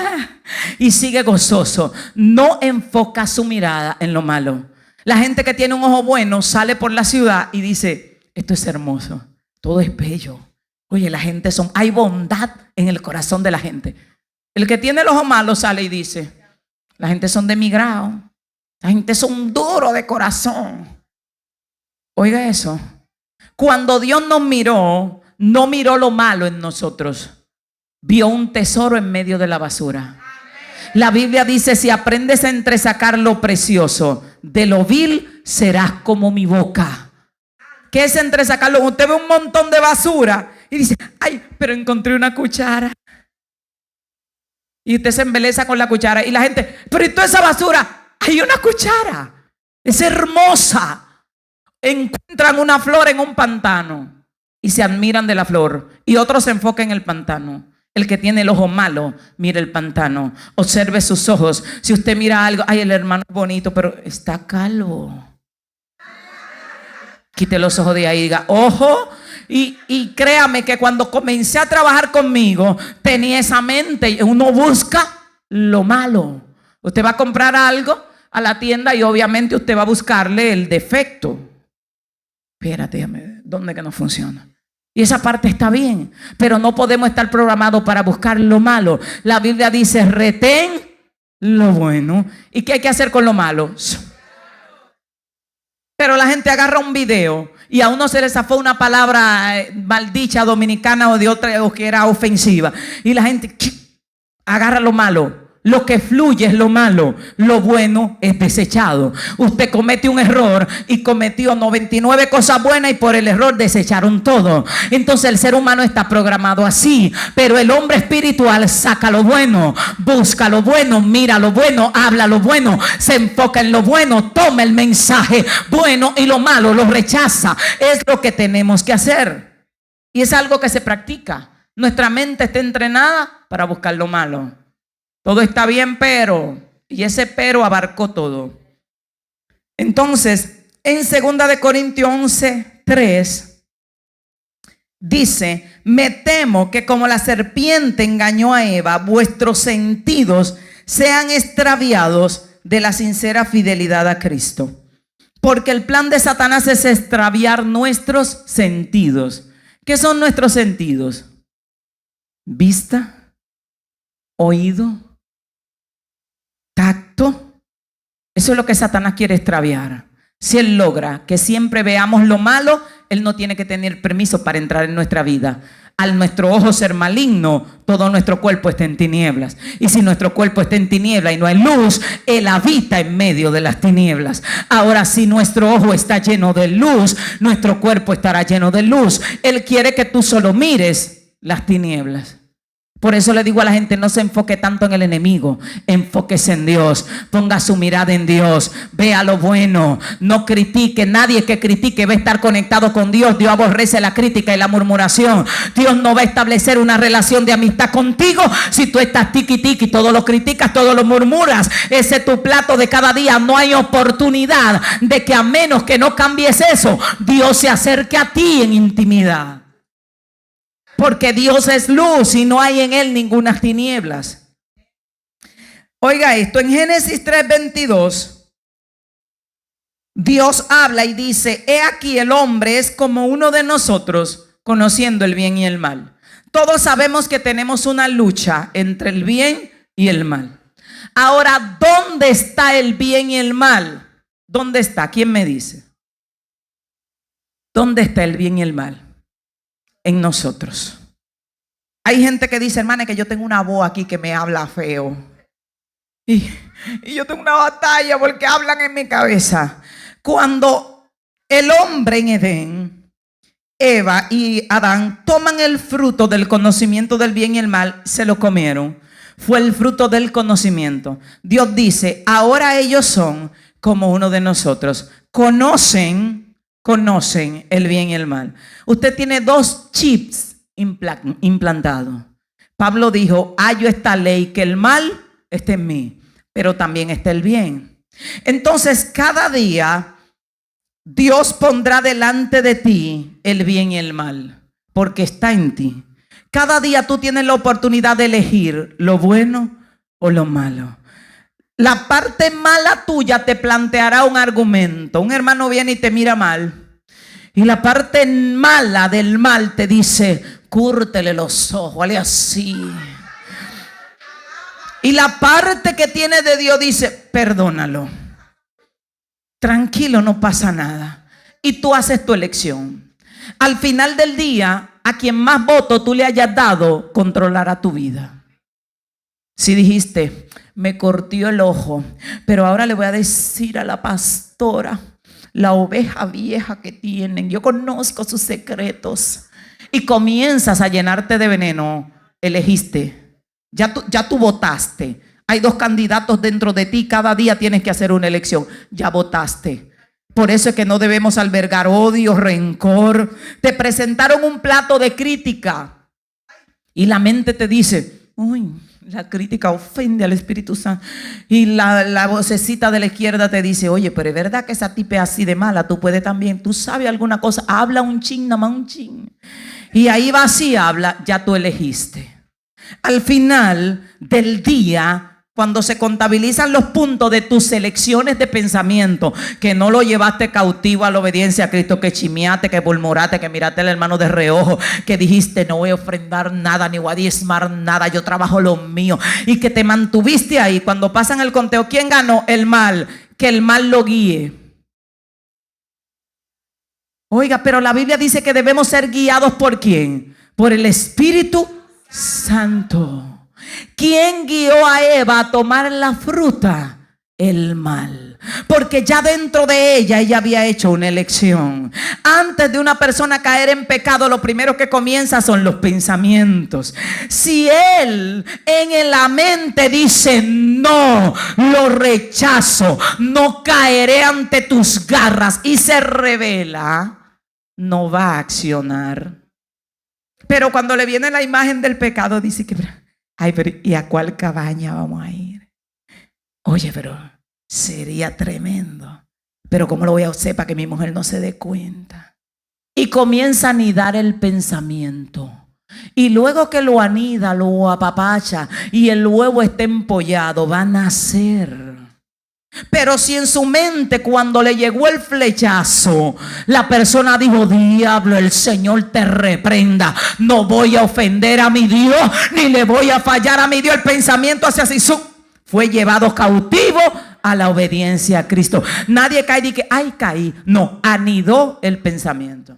Y sigue gozoso. No enfoca su mirada en lo malo. La gente que tiene un ojo bueno sale por la ciudad y dice, esto es hermoso, todo es bello. Oye, hay bondad en el corazón de la gente. El que tiene el ojo malo sale y dice, la gente son de mi grado, la gente son duros de corazón. Oiga eso. Cuando Dios nos miró, no miró lo malo en nosotros, vio un tesoro en medio de la basura. La Biblia dice, si aprendes a entresacar lo precioso de lo vil, serás como mi boca. ¿Qué es entresacarlo? Usted ve un montón de basura y dice, ay, pero encontré una cuchara. Y usted se embeleza con la cuchara y la gente, pero ¿y toda esa basura? Hay una cuchara, es hermosa. Encuentran una flor en un pantano y se admiran de la flor, y otros se enfocan en el pantano. El que tiene el ojo malo, mire el pantano, observe sus ojos. Si usted mira algo, ay, el hermano es bonito, pero está calvo, quite los ojos de ahí y diga, ojo. Y créame que cuando comencé a trabajar conmigo, tenía esa mente. Uno busca lo malo. Usted va a comprar algo a la tienda y obviamente usted va a buscarle el defecto. Espérate, ¿dónde que no funciona? Y esa parte está bien, pero no podemos estar programados para buscar lo malo. La Biblia dice, retén lo bueno. ¿Y qué hay que hacer con lo malo? Pero la gente agarra un video y a uno se le zafó una palabra maldicha dominicana o de otra, o que era ofensiva, y la gente agarra lo malo. Lo que fluye es lo malo, lo bueno es desechado. Usted comete un error y cometió 99 cosas buenas y por el error desecharon todo. Entonces el ser humano está programado así, pero el hombre espiritual saca lo bueno, busca lo bueno, mira lo bueno, habla lo bueno, se enfoca en lo bueno, toma el mensaje bueno y lo malo lo rechaza. Es lo que tenemos que hacer y es algo que se practica. Nuestra mente está entrenada para buscar lo malo. Todo está bien, pero, y ese pero abarcó todo. Entonces, en 2 Corintios 11:3 dice, me temo que como la serpiente engañó a Eva, vuestros sentidos sean extraviados de la sincera fidelidad a Cristo. Porque el plan de Satanás es extraviar nuestros sentidos. ¿Qué son nuestros sentidos? Vista, oído, Eso es lo que Satanás quiere extraviar. Si él logra que siempre veamos lo malo, él no tiene que tener permiso para entrar en nuestra vida. Al nuestro ojo ser maligno, todo nuestro cuerpo está en tinieblas. Y si nuestro cuerpo está en tinieblas y no hay luz, él habita en medio de las tinieblas. Ahora, si nuestro ojo está lleno de luz, nuestro cuerpo estará lleno de luz. Él quiere que tú solo mires las tinieblas. Por eso le digo a la gente, no se enfoque tanto en el enemigo, enfóquese en Dios, ponga su mirada en Dios, vea lo bueno, no critique. Nadie que critique va a estar conectado con Dios. Dios aborrece la crítica y la murmuración. Dios no va a establecer una relación de amistad contigo si tú estás tiqui todo lo criticas, todo lo murmuras. Ese es tu plato de cada día. No hay oportunidad de que, a menos que no cambies eso, Dios se acerque a ti en intimidad. Porque Dios es luz y no hay en él ninguna tinieblas. Oiga esto, en Génesis 3:22, Dios habla y dice: he aquí el hombre es como uno de nosotros, conociendo el bien y el mal. Todos sabemos que tenemos una lucha entre el bien y el mal. Ahora, ¿dónde está el bien y el mal? ¿Dónde está? ¿Quién me dice? ¿Dónde está el bien y el mal? En nosotros. Hay gente que dice: hermana, que yo tengo una voz aquí que me habla feo. Y yo tengo una batalla porque hablan en mi cabeza. Cuando el hombre en Edén, Eva y Adán toman el fruto del conocimiento del bien y el mal, se lo comieron. Fue el fruto del conocimiento. Dios dice: ahora ellos son como uno de nosotros. Conocen el bien y el mal. Usted tiene dos chips implantados. Pablo dijo: hallo esta ley, que el mal está en mí, pero también está el bien. Entonces, cada día Dios pondrá delante de ti el bien y el mal, porque está en ti. Cada día tú tienes la oportunidad de elegir lo bueno o lo malo. La parte mala tuya te planteará un argumento. Un hermano viene y te mira mal, y la parte mala del mal te dice: cúrtele los ojos, hale así. Y la parte que tiene de Dios dice: perdónalo, tranquilo, no pasa nada. Y tú haces tu elección. Al final del día, a quien más voto tú le hayas dado, controlará tu vida. Si dijiste: me cortó el ojo, pero ahora le voy a decir a la pastora la oveja vieja que tienen, yo conozco sus secretos, y comienzas a llenarte de veneno, elegiste. Ya tú votaste. Hay dos candidatos dentro de ti. Cada día tienes que hacer una elección. Ya votaste. Por eso es que no debemos albergar odio, rencor. Te presentaron un plato de crítica y la mente te dice: uy, la crítica ofende al Espíritu Santo. Y la vocecita de la izquierda te dice: oye, pero es verdad que esa tipa es así de mala. Tú puedes también. Tú sabes alguna cosa. Habla un chin, nada más un chin. Y ahí va, así habla. Ya tú elegiste. Al final del día, cuando se contabilizan los puntos de tus elecciones de pensamiento, que no lo llevaste cautivo a la obediencia a Cristo, que chimeaste, que murmuraste, que miraste al hermano de reojo, que dijiste: no voy a ofrendar nada, ni voy a diezmar nada, yo trabajo lo mío, y que te mantuviste ahí. Cuando pasan el conteo, ¿quién ganó? El mal. Que el mal lo guíe. Oiga, pero la Biblia dice que debemos ser guiados ¿por quién? Por el Espíritu Santo. ¿Quién guió a Eva a tomar la fruta? El mal. Porque ya dentro de ella había hecho una elección. Antes de una persona caer en pecado, lo primero que comienza son los pensamientos. Si él en la mente dice: no, lo rechazo, no caeré ante tus garras, y se revela, no va a accionar. Pero cuando le viene la imagen del pecado, dice que: ay, pero ¿y a cuál cabaña vamos a ir? Oye, pero sería tremendo. Pero ¿cómo lo voy a hacer para que mi mujer no se dé cuenta? Y comienza a anidar el pensamiento. Y luego que lo anida, lo apapacha y el huevo está empollado, va a nacer. Pero si en su mente, cuando le llegó el flechazo, la persona dijo: diablo, el Señor te reprenda, no voy a ofender a mi Dios, ni le voy a fallar a mi Dios, el pensamiento hacia así, fue llevado cautivo a la obediencia a Cristo. Nadie cae y que, ay, caí. No, anidó el pensamiento.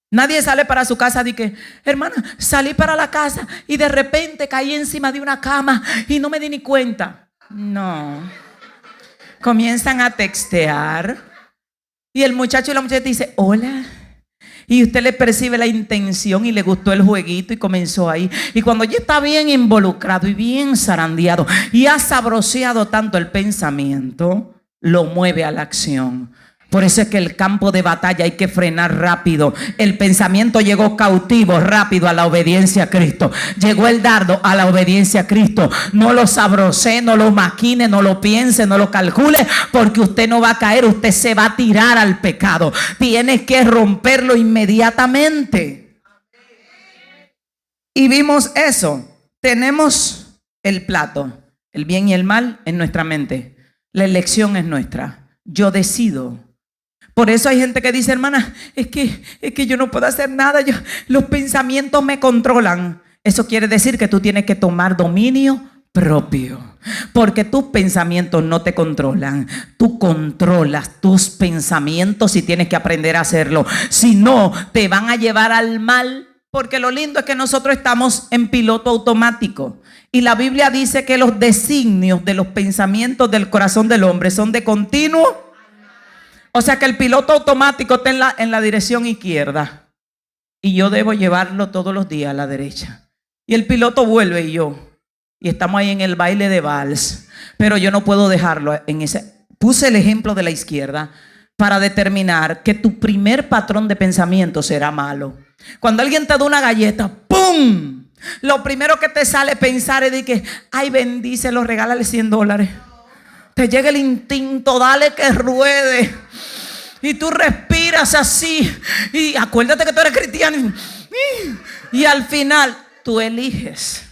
Nadie sale para su casa y que, hermana, salí para la casa y de repente caí encima de una cama y no me di ni cuenta. No. Comienzan a textear y el muchacho y la muchacha dice, hola. Y usted le percibe la intención y le gustó el jueguito y comenzó ahí. Y cuando ya está bien involucrado y bien zarandeado y ha sabroseado tanto el pensamiento, lo mueve a la acción. Por eso es que el campo de batalla hay que frenar rápido. El pensamiento llegó cautivo rápido a la obediencia a Cristo. Llegó el dardo a la obediencia a Cristo. No lo sabrosee, no lo maquine, no lo piense, no lo calcule, porque usted no va a caer, usted se va a tirar al pecado. Tiene que romperlo inmediatamente. Y vimos eso. Tenemos el plato, el bien y el mal en nuestra mente. La elección es nuestra. Yo decido. Por eso hay gente que dice, hermana, es que yo no puedo hacer nada, los pensamientos me controlan. Eso quiere decir que tú tienes que tomar dominio propio, porque tus pensamientos no te controlan. Tú controlas tus pensamientos y tienes que aprender a hacerlo. Si no, te van a llevar al mal, porque lo lindo es que nosotros estamos en piloto automático. Y la Biblia dice que los designios de los pensamientos del corazón del hombre son de continuo. O sea que el piloto automático está en la dirección izquierda y yo debo llevarlo todos los días a la derecha. Y el piloto vuelve y estamos ahí en el baile de vals, pero yo no puedo dejarlo en ese. Puse el ejemplo de la izquierda para determinar que tu primer patrón de pensamiento será malo. Cuando alguien te da una galleta, ¡pum! Lo primero que te sale pensar es de que, ay, bendícelo, regálale $100. Te llega el instinto, dale que ruede. Y tú respiras así. Y acuérdate que tú eres cristiano. Y al final tú eliges.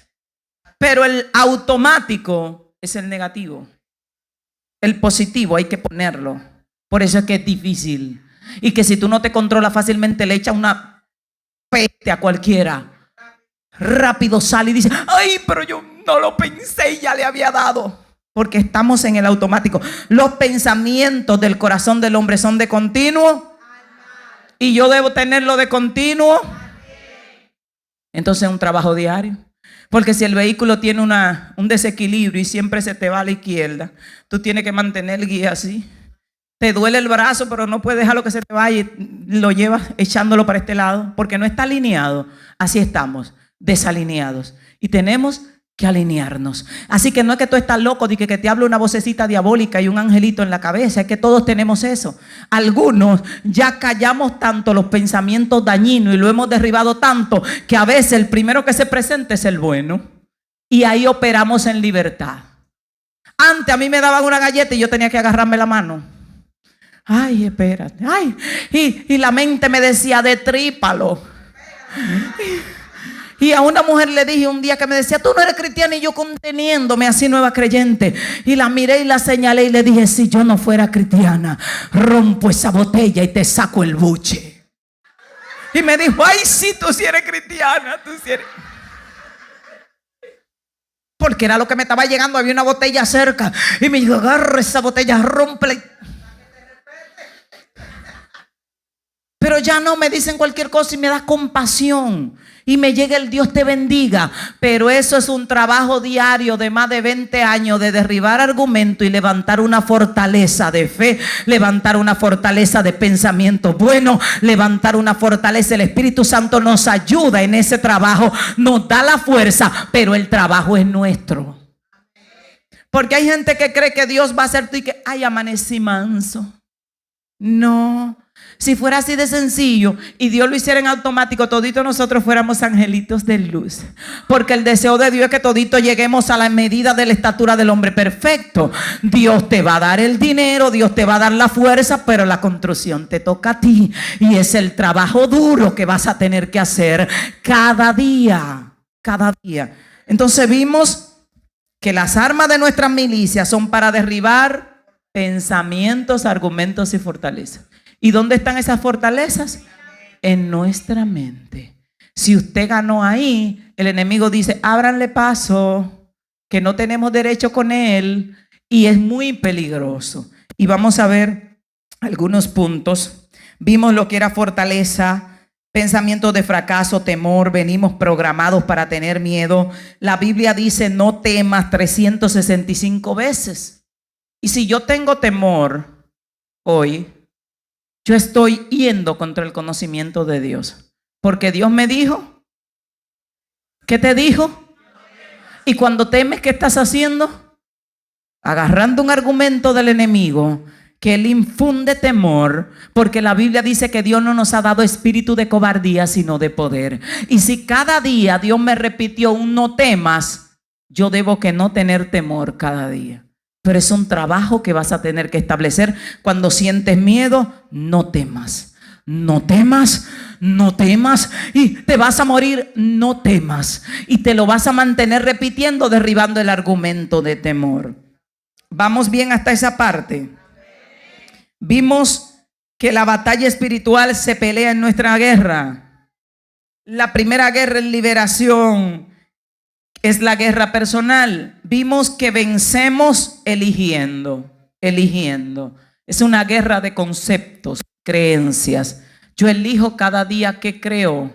Pero el automático es el negativo. El positivo hay que ponerlo. Por eso es que es difícil. Y que si tú no te controlas fácilmente, le echas una peste a cualquiera. Rápido sale y dice, ay, pero yo no lo pensé y ya le había dado. Porque estamos en el automático. Los pensamientos del corazón del hombre son de continuo. Y yo debo tenerlo de continuo. Entonces es un trabajo diario. Porque si el vehículo tiene un desequilibrio y siempre se te va a la izquierda, tú tienes que mantener el guía así. Te duele el brazo, pero no puedes dejarlo que se te vaya y lo llevas echándolo para este lado. Porque no está alineado. Así estamos, desalineados. Y tenemos que alinearnos. Así que no es que tú estás loco de que te hable una vocecita diabólica y un angelito en la cabeza. Es que todos tenemos eso. Algunos ya callamos tanto los pensamientos dañinos y lo hemos derribado tanto que a veces el primero que se presenta es el bueno. Y ahí operamos en libertad. Antes a mí me daban una galleta y yo tenía que agarrarme la mano. Ay, espérate. Ay, y la mente me decía, detrípalo. Y a una mujer le dije un día que me decía, tú no eres cristiana, y yo conteniéndome así nueva creyente. Y la miré y la señalé y le dije, si yo no fuera cristiana, rompo esa botella y te saco el buche. Y me dijo, ay, sí, tú sí eres cristiana, tú sí eres. Porque era lo que me estaba llegando, había una botella cerca. Y me dijo, agarra esa botella, rómpela. Pero ya no me dicen cualquier cosa y me da compasión. Y me llega el Dios te bendiga. Pero eso es un trabajo diario de más de 20 años de derribar argumentos y levantar una fortaleza de fe, levantar una fortaleza de pensamiento bueno, levantar una fortaleza. El Espíritu Santo nos ayuda en ese trabajo, nos da la fuerza, pero el trabajo es nuestro. Porque hay gente que cree que Dios va a hacer tú y que, ay, amanecí manso. No. Si fuera así de sencillo y Dios lo hiciera en automático, toditos nosotros fuéramos angelitos de luz. Porque el deseo de Dios es que toditos lleguemos a la medida de la estatura del hombre perfecto. Dios te va a dar el dinero, Dios te va a dar la fuerza, pero la construcción te toca a ti. Y es el trabajo duro que vas a tener que hacer cada día. Cada día. Entonces vimos que las armas de nuestras milicias son para derribar pensamientos, argumentos y fortalezas. ¿Y dónde están esas fortalezas? En nuestra mente. Si usted ganó ahí, el enemigo dice, ábranle paso, que no tenemos derecho con él. y es muy peligroso. Y vamos a ver algunos puntos. Vimos lo que era fortaleza, pensamientos de fracaso, temor. Venimos programados para tener miedo. La Biblia dice no temas 365 veces. Y si yo tengo temor hoy, yo estoy yendo contra el conocimiento de Dios. Porque Dios me dijo. ¿Qué te dijo? Y cuando temes, ¿qué estás haciendo? Agarrando un argumento del enemigo que él infunde temor, porque la Biblia dice que Dios no nos ha dado espíritu de cobardía, sino de poder. Y si cada día Dios me repitió un no temas, yo debo que no tener temor cada día. Pero es un trabajo que vas a tener que establecer. Cuando sientes miedo, no temas. No temas, no temas y te vas a morir, no temas. Y te lo vas a mantener repitiendo, derribando el argumento de temor. ¿Vamos bien hasta esa parte? Vimos que la batalla espiritual se pelea en nuestra guerra. La primera guerra en liberación es la guerra personal. Vimos que vencemos eligiendo. Es una guerra de conceptos, creencias. Yo elijo cada día qué creo.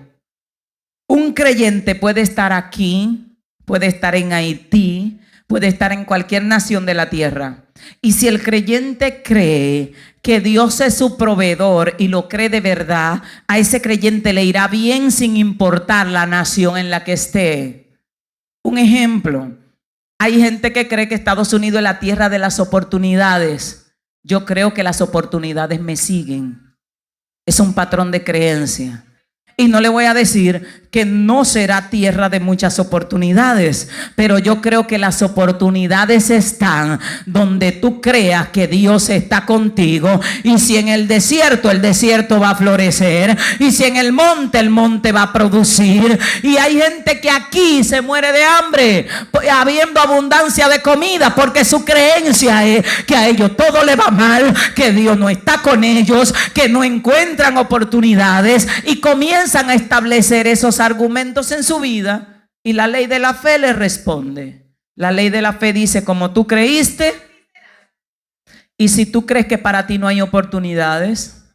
Un creyente puede estar aquí, puede estar en Haití, puede estar en cualquier nación de la tierra. Y si el creyente cree que Dios es su proveedor y lo cree de verdad, a ese creyente le irá bien sin importar la nación en la que esté. Un ejemplo, hay gente que cree que Estados Unidos es la tierra de las oportunidades. Yo creo que las oportunidades me siguen. Es un patrón de creencia. Y no le voy a decir que no será tierra de muchas oportunidades, pero yo creo que las oportunidades están donde tú creas que Dios está contigo. Y si en el desierto va a florecer, y si en el monte va a producir. Y hay gente que aquí se muere de hambre, habiendo abundancia de comida, porque su creencia es que a ellos todo le va mal, que Dios no está con ellos, que no encuentran oportunidades, y comienzan a establecer esos argumentos en su vida, y la ley de la fe les responde. La ley de la fe dice: como tú creíste. Y si tú crees que para ti no hay oportunidades,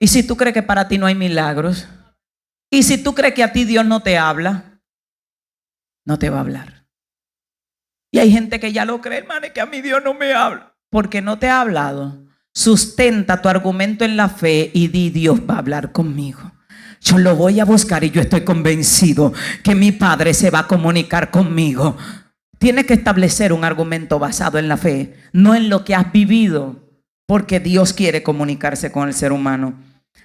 y si tú crees que para ti no hay milagros, y si tú crees que a ti Dios no te habla, no te va a hablar. Y hay gente que ya lo cree, hermano, que a mí Dios no me habla. Porque no te ha hablado. Sustenta tu argumento en la fe y di: Dios va a hablar conmigo. Yo lo voy a buscar y yo estoy convencido que mi Padre se va a comunicar conmigo. Tienes que establecer un argumento basado en la fe, no en lo que has vivido, porque Dios quiere comunicarse con el ser humano.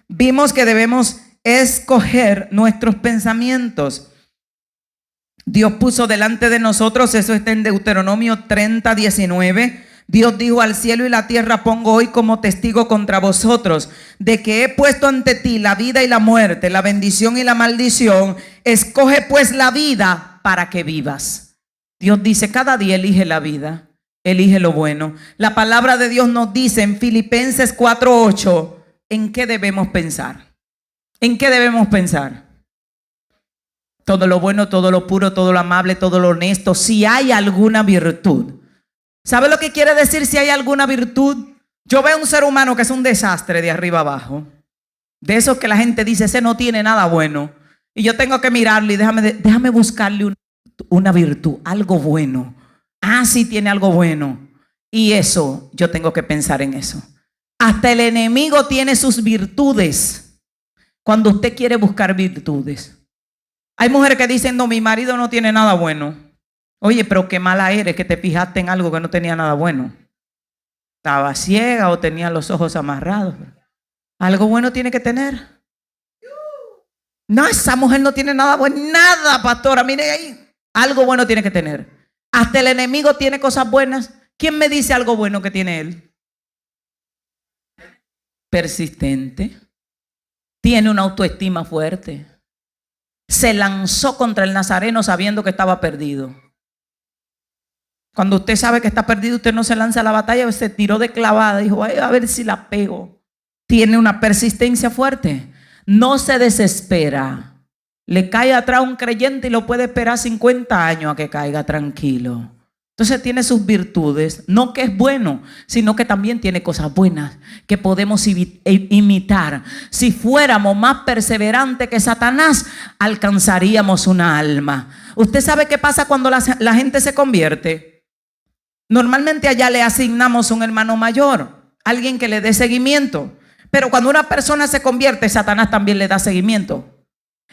Vimos que debemos escoger nuestros pensamientos. Dios puso delante de nosotros, eso está en Deuteronomio 30:19. Dios dijo: al cielo y la tierra pongo hoy como testigo contra vosotros, de que he puesto ante ti la vida y la muerte, la bendición y la maldición. Escoge pues la vida para que vivas. Dios dice: cada día elige la vida, elige lo bueno. La palabra de Dios nos dice en Filipenses 4:8 en qué debemos pensar. ¿En qué debemos pensar? Todo lo bueno, todo lo puro, todo lo amable, todo lo honesto, si hay alguna virtud. ¿Sabe lo que quiere decir si hay alguna virtud? Yo veo un ser humano que es un desastre de arriba abajo. De esos que la gente dice: ese no tiene nada bueno. Y yo tengo que mirarle y déjame buscarle una virtud, algo bueno. Ah, sí tiene algo bueno. Y eso, yo tengo que pensar en eso. Hasta el enemigo tiene sus virtudes. Cuando usted quiere buscar virtudes. Hay mujeres que dicen: no, mi marido no tiene nada bueno. Oye, pero qué mala eres que te fijaste en algo que no tenía nada bueno. Estaba ciega o tenía los ojos amarrados. Algo bueno tiene que tener. No, esa mujer no tiene nada bueno. Nada, pastora, mire ahí. Algo bueno tiene que tener. Hasta el enemigo tiene cosas buenas. ¿Quién me dice algo bueno que tiene él? Persistente. Tiene una autoestima fuerte. Se lanzó contra el nazareno sabiendo que estaba perdido. Cuando usted sabe que está perdido, usted no se lanza a la batalla, se tiró de clavada, dijo: a ver si la pego. Tiene una persistencia fuerte. No se desespera. Le cae atrás un creyente y lo puede esperar 50 años a que caiga tranquilo. Entonces tiene sus virtudes, no que es bueno, sino que también tiene cosas buenas que podemos imitar. Si fuéramos más perseverantes que Satanás, alcanzaríamos una alma. ¿Usted sabe qué pasa cuando la gente se convierte? Normalmente allá le asignamos un hermano mayor, alguien que le dé seguimiento. Pero cuando una persona se convierte, Satanás también le da seguimiento.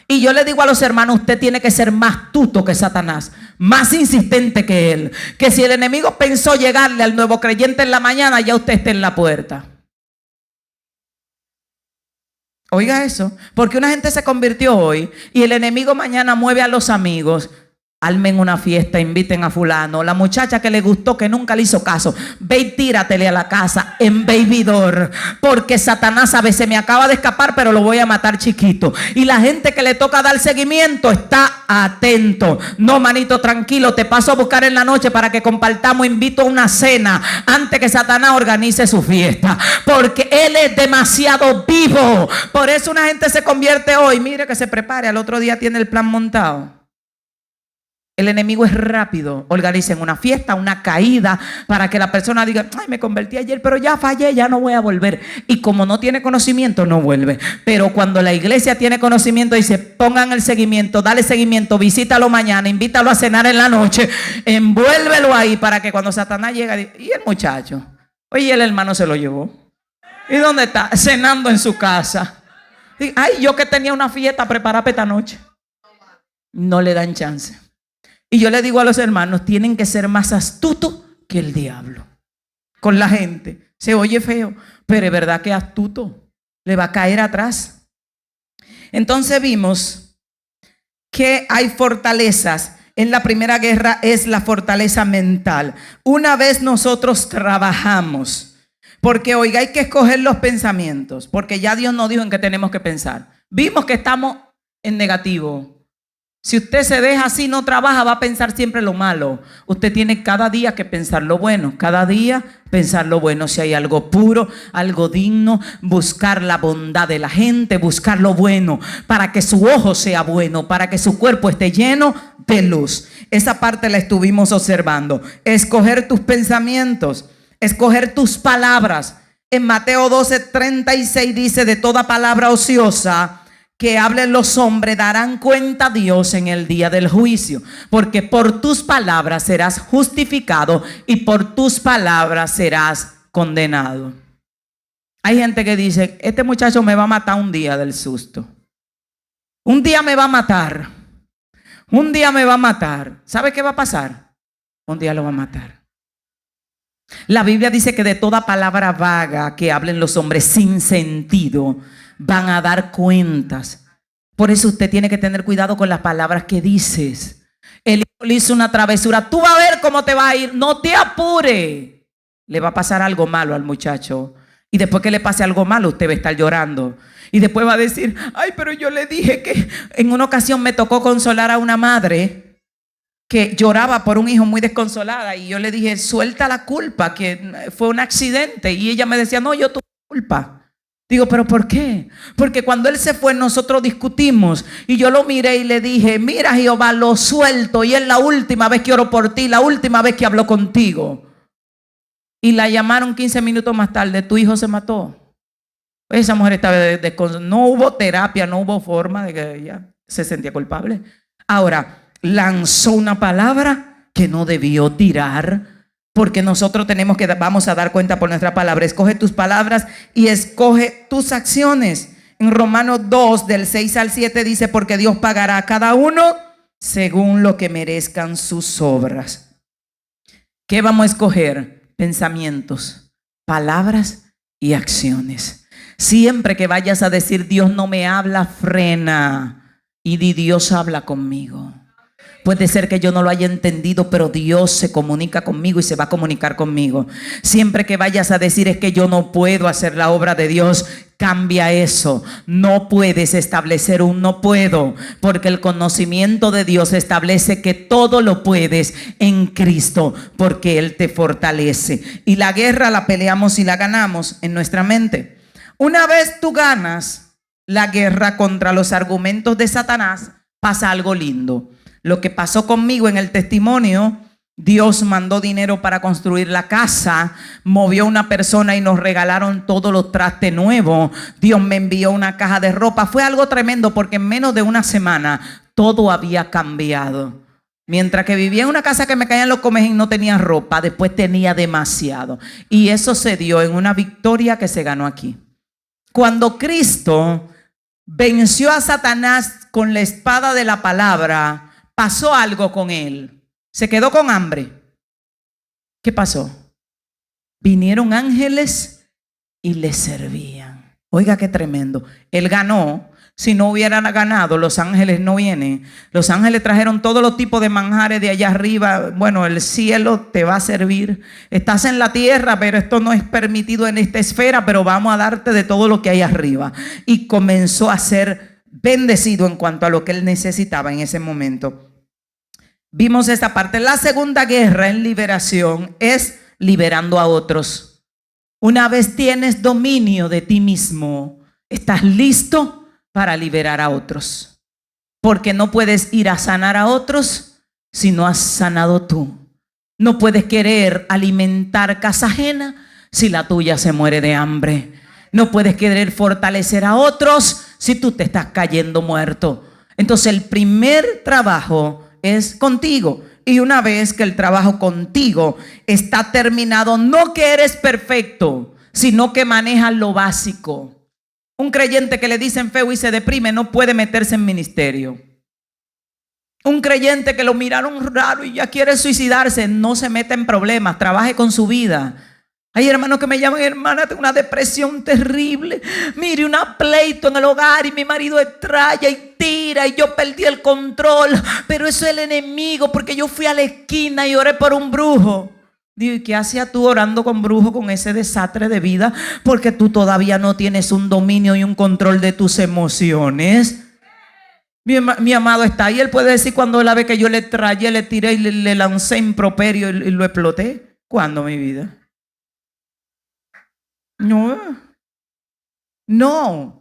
Y yo le digo a los hermanos, usted tiene que ser más astuto que Satanás, más insistente que él. Que si el enemigo pensó llegarle al nuevo creyente en la mañana, ya usted esté en la puerta. Oiga eso, porque una gente se convirtió hoy y el enemigo mañana mueve a los amigos. Armen una fiesta, inviten a fulano. La muchacha que le gustó, que nunca le hizo caso, ve y tíratele a la casa en bebidor. Porque Satanás a veces me acaba de escapar, pero lo voy a matar chiquito. Y la gente que le toca dar seguimiento está atento. No, manito, tranquilo, te paso a buscar en la noche para que compartamos. Invito a una cena antes que Satanás organice su fiesta. Porque él es demasiado vivo. Por eso una gente se convierte hoy. Mire que se prepare, al otro día tiene el plan montado. El enemigo es rápido. Organicen una fiesta, una caída, para que la persona diga, ay, me convertí ayer, pero ya fallé, ya no voy a volver. Y como no tiene conocimiento, no vuelve. Pero cuando la iglesia tiene conocimiento, dice, pongan el seguimiento, dale seguimiento, visítalo mañana, invítalo a cenar en la noche, envuélvelo ahí, para que cuando Satanás llega, diga, ¿y el muchacho? Oye, el hermano se lo llevó. ¿Y dónde está? Cenando en su casa. Y, ay, yo que tenía una fiesta preparada para esta noche. No le dan chance. Y yo le digo a los hermanos, tienen que ser más astutos que el diablo. Con la gente. Se oye feo, pero es verdad que es astuto. Le va a caer atrás. Entonces vimos que hay fortalezas. En la primera guerra es la fortaleza mental. Una vez nosotros trabajamos, porque oiga, hay que escoger los pensamientos, porque ya Dios nos dijo en qué tenemos que pensar. Vimos que estamos en negativo. Si usted se deja así, no trabaja, va a pensar siempre lo malo. Usted tiene cada día que pensar lo bueno. Cada día pensar lo bueno. Si hay algo puro, algo digno, buscar la bondad de la gente, buscar lo bueno, para que su ojo sea bueno, para que su cuerpo esté lleno de luz. Esa parte la estuvimos observando. Escoger tus pensamientos, escoger tus palabras. En Mateo 12:36 dice, de toda palabra ociosa que hablen los hombres darán cuenta a Dios en el día del juicio, porque por tus palabras serás justificado y por tus palabras serás condenado. Hay gente que dice, este muchacho me va a matar un día del susto. Un día me va a matar. Un día me va a matar. ¿Sabe qué va a pasar? Un día lo va a matar. La Biblia dice que de toda palabra vaga que hablen los hombres sin sentido, van a dar cuentas. Por eso usted tiene que tener cuidado con las palabras que dices. El hijo le hizo una travesura. Tú vas a ver cómo te va a ir. No te apure. Le va a pasar algo malo al muchacho. Y después que le pase algo malo, usted va a estar llorando. Y después va a decir, ay, pero yo le dije que en una ocasión me tocó consolar a una madre que lloraba por un hijo muy desconsolada. Y yo le dije, suelta la culpa, que fue un accidente. Y ella me decía, no, yo tuve culpa. Digo, ¿pero por qué? Porque cuando él se fue, nosotros discutimos. Y yo lo miré y le dije, mira, Jehová, lo suelto. Y es la última vez que oro por ti, la última vez que hablo contigo. Y la llamaron 15 minutos más tarde, tu hijo se mató. Esa mujer estaba no hubo terapia, no hubo forma de que ella se sentía culpable. Ahora, lanzó una palabra que no debió tirar. Porque nosotros vamos a dar cuenta por nuestra palabra. Escoge tus palabras y escoge tus acciones. En Romanos 2, del 6 al 7 dice, porque Dios pagará a cada uno según lo que merezcan sus obras. ¿Qué vamos a escoger? Pensamientos, palabras y acciones. Siempre que vayas a decir, Dios no me habla, frena y di, Dios habla conmigo. Puede ser que yo no lo haya entendido, pero Dios se comunica conmigo y se va a comunicar conmigo. Siempre que vayas a decir es que yo no puedo hacer la obra de Dios, cambia eso. No puedes establecer un no puedo, porque el conocimiento de Dios establece que todo lo puedes en Cristo, porque Él te fortalece. Y la guerra la peleamos y la ganamos en nuestra mente. Una vez tú ganas la guerra contra los argumentos de Satanás, pasa algo lindo. Lo que pasó conmigo en el testimonio Dios mandó dinero para construir la casa, movió una persona y nos regalaron todos los trastes nuevos. Dios me envió una caja de ropa. Fue algo tremendo porque en menos de una semana todo había cambiado. Mientras que vivía en una casa que me caían los comejín, no tenía ropa, después tenía demasiado. Y eso se dio en una victoria que se ganó aquí. Cuando Cristo venció a Satanás con la espada de la palabra, pasó algo con él. Se quedó con hambre. ¿Qué pasó? Vinieron ángeles y le servían. Oiga, qué tremendo. Él ganó. Si no hubieran ganado, los ángeles no vienen. Los ángeles trajeron todos los tipos de manjares de allá arriba. Bueno, el cielo te va a servir. Estás en la tierra, pero esto no es permitido en esta esfera, pero vamos a darte de todo lo que hay arriba. Y comenzó a ser bendecido en cuanto a lo que él necesitaba en ese momento. Vimos esta parte. La segunda guerra en liberación es liberando a otros. Una vez tienes dominio de ti mismo, estás listo para liberar a otros. Porque no puedes ir a sanar a otros si no has sanado tú. No puedes querer alimentar casa ajena si la tuya se muere de hambre. No puedes querer fortalecer a otros si tú te estás cayendo muerto. Entonces el primer trabajo es contigo. Y una vez que el trabajo contigo está terminado, no que eres perfecto, sino que manejas lo básico. Un creyente que le dicen feo y se deprime no puede meterse en ministerio. Un creyente que lo miraron raro y ya quiere suicidarse no se mete en problemas, trabaje con su vida. Hay hermanos que me llaman: hermana, tengo una depresión terrible. Mire, un pleito en el hogar y mi marido estralla y tira y yo perdí el control. Pero eso es el enemigo, porque yo fui a la esquina y oré por un brujo. Digo, ¿y qué hacías tú orando con brujo con ese desastre de vida? Porque tú todavía no tienes un dominio y un control de tus emociones. Mi amado está ahí. Él puede decir cuando él ve que yo le trayé, le tiré y le lancé improperio y lo exploté. ¿Cuándo, mi vida? No.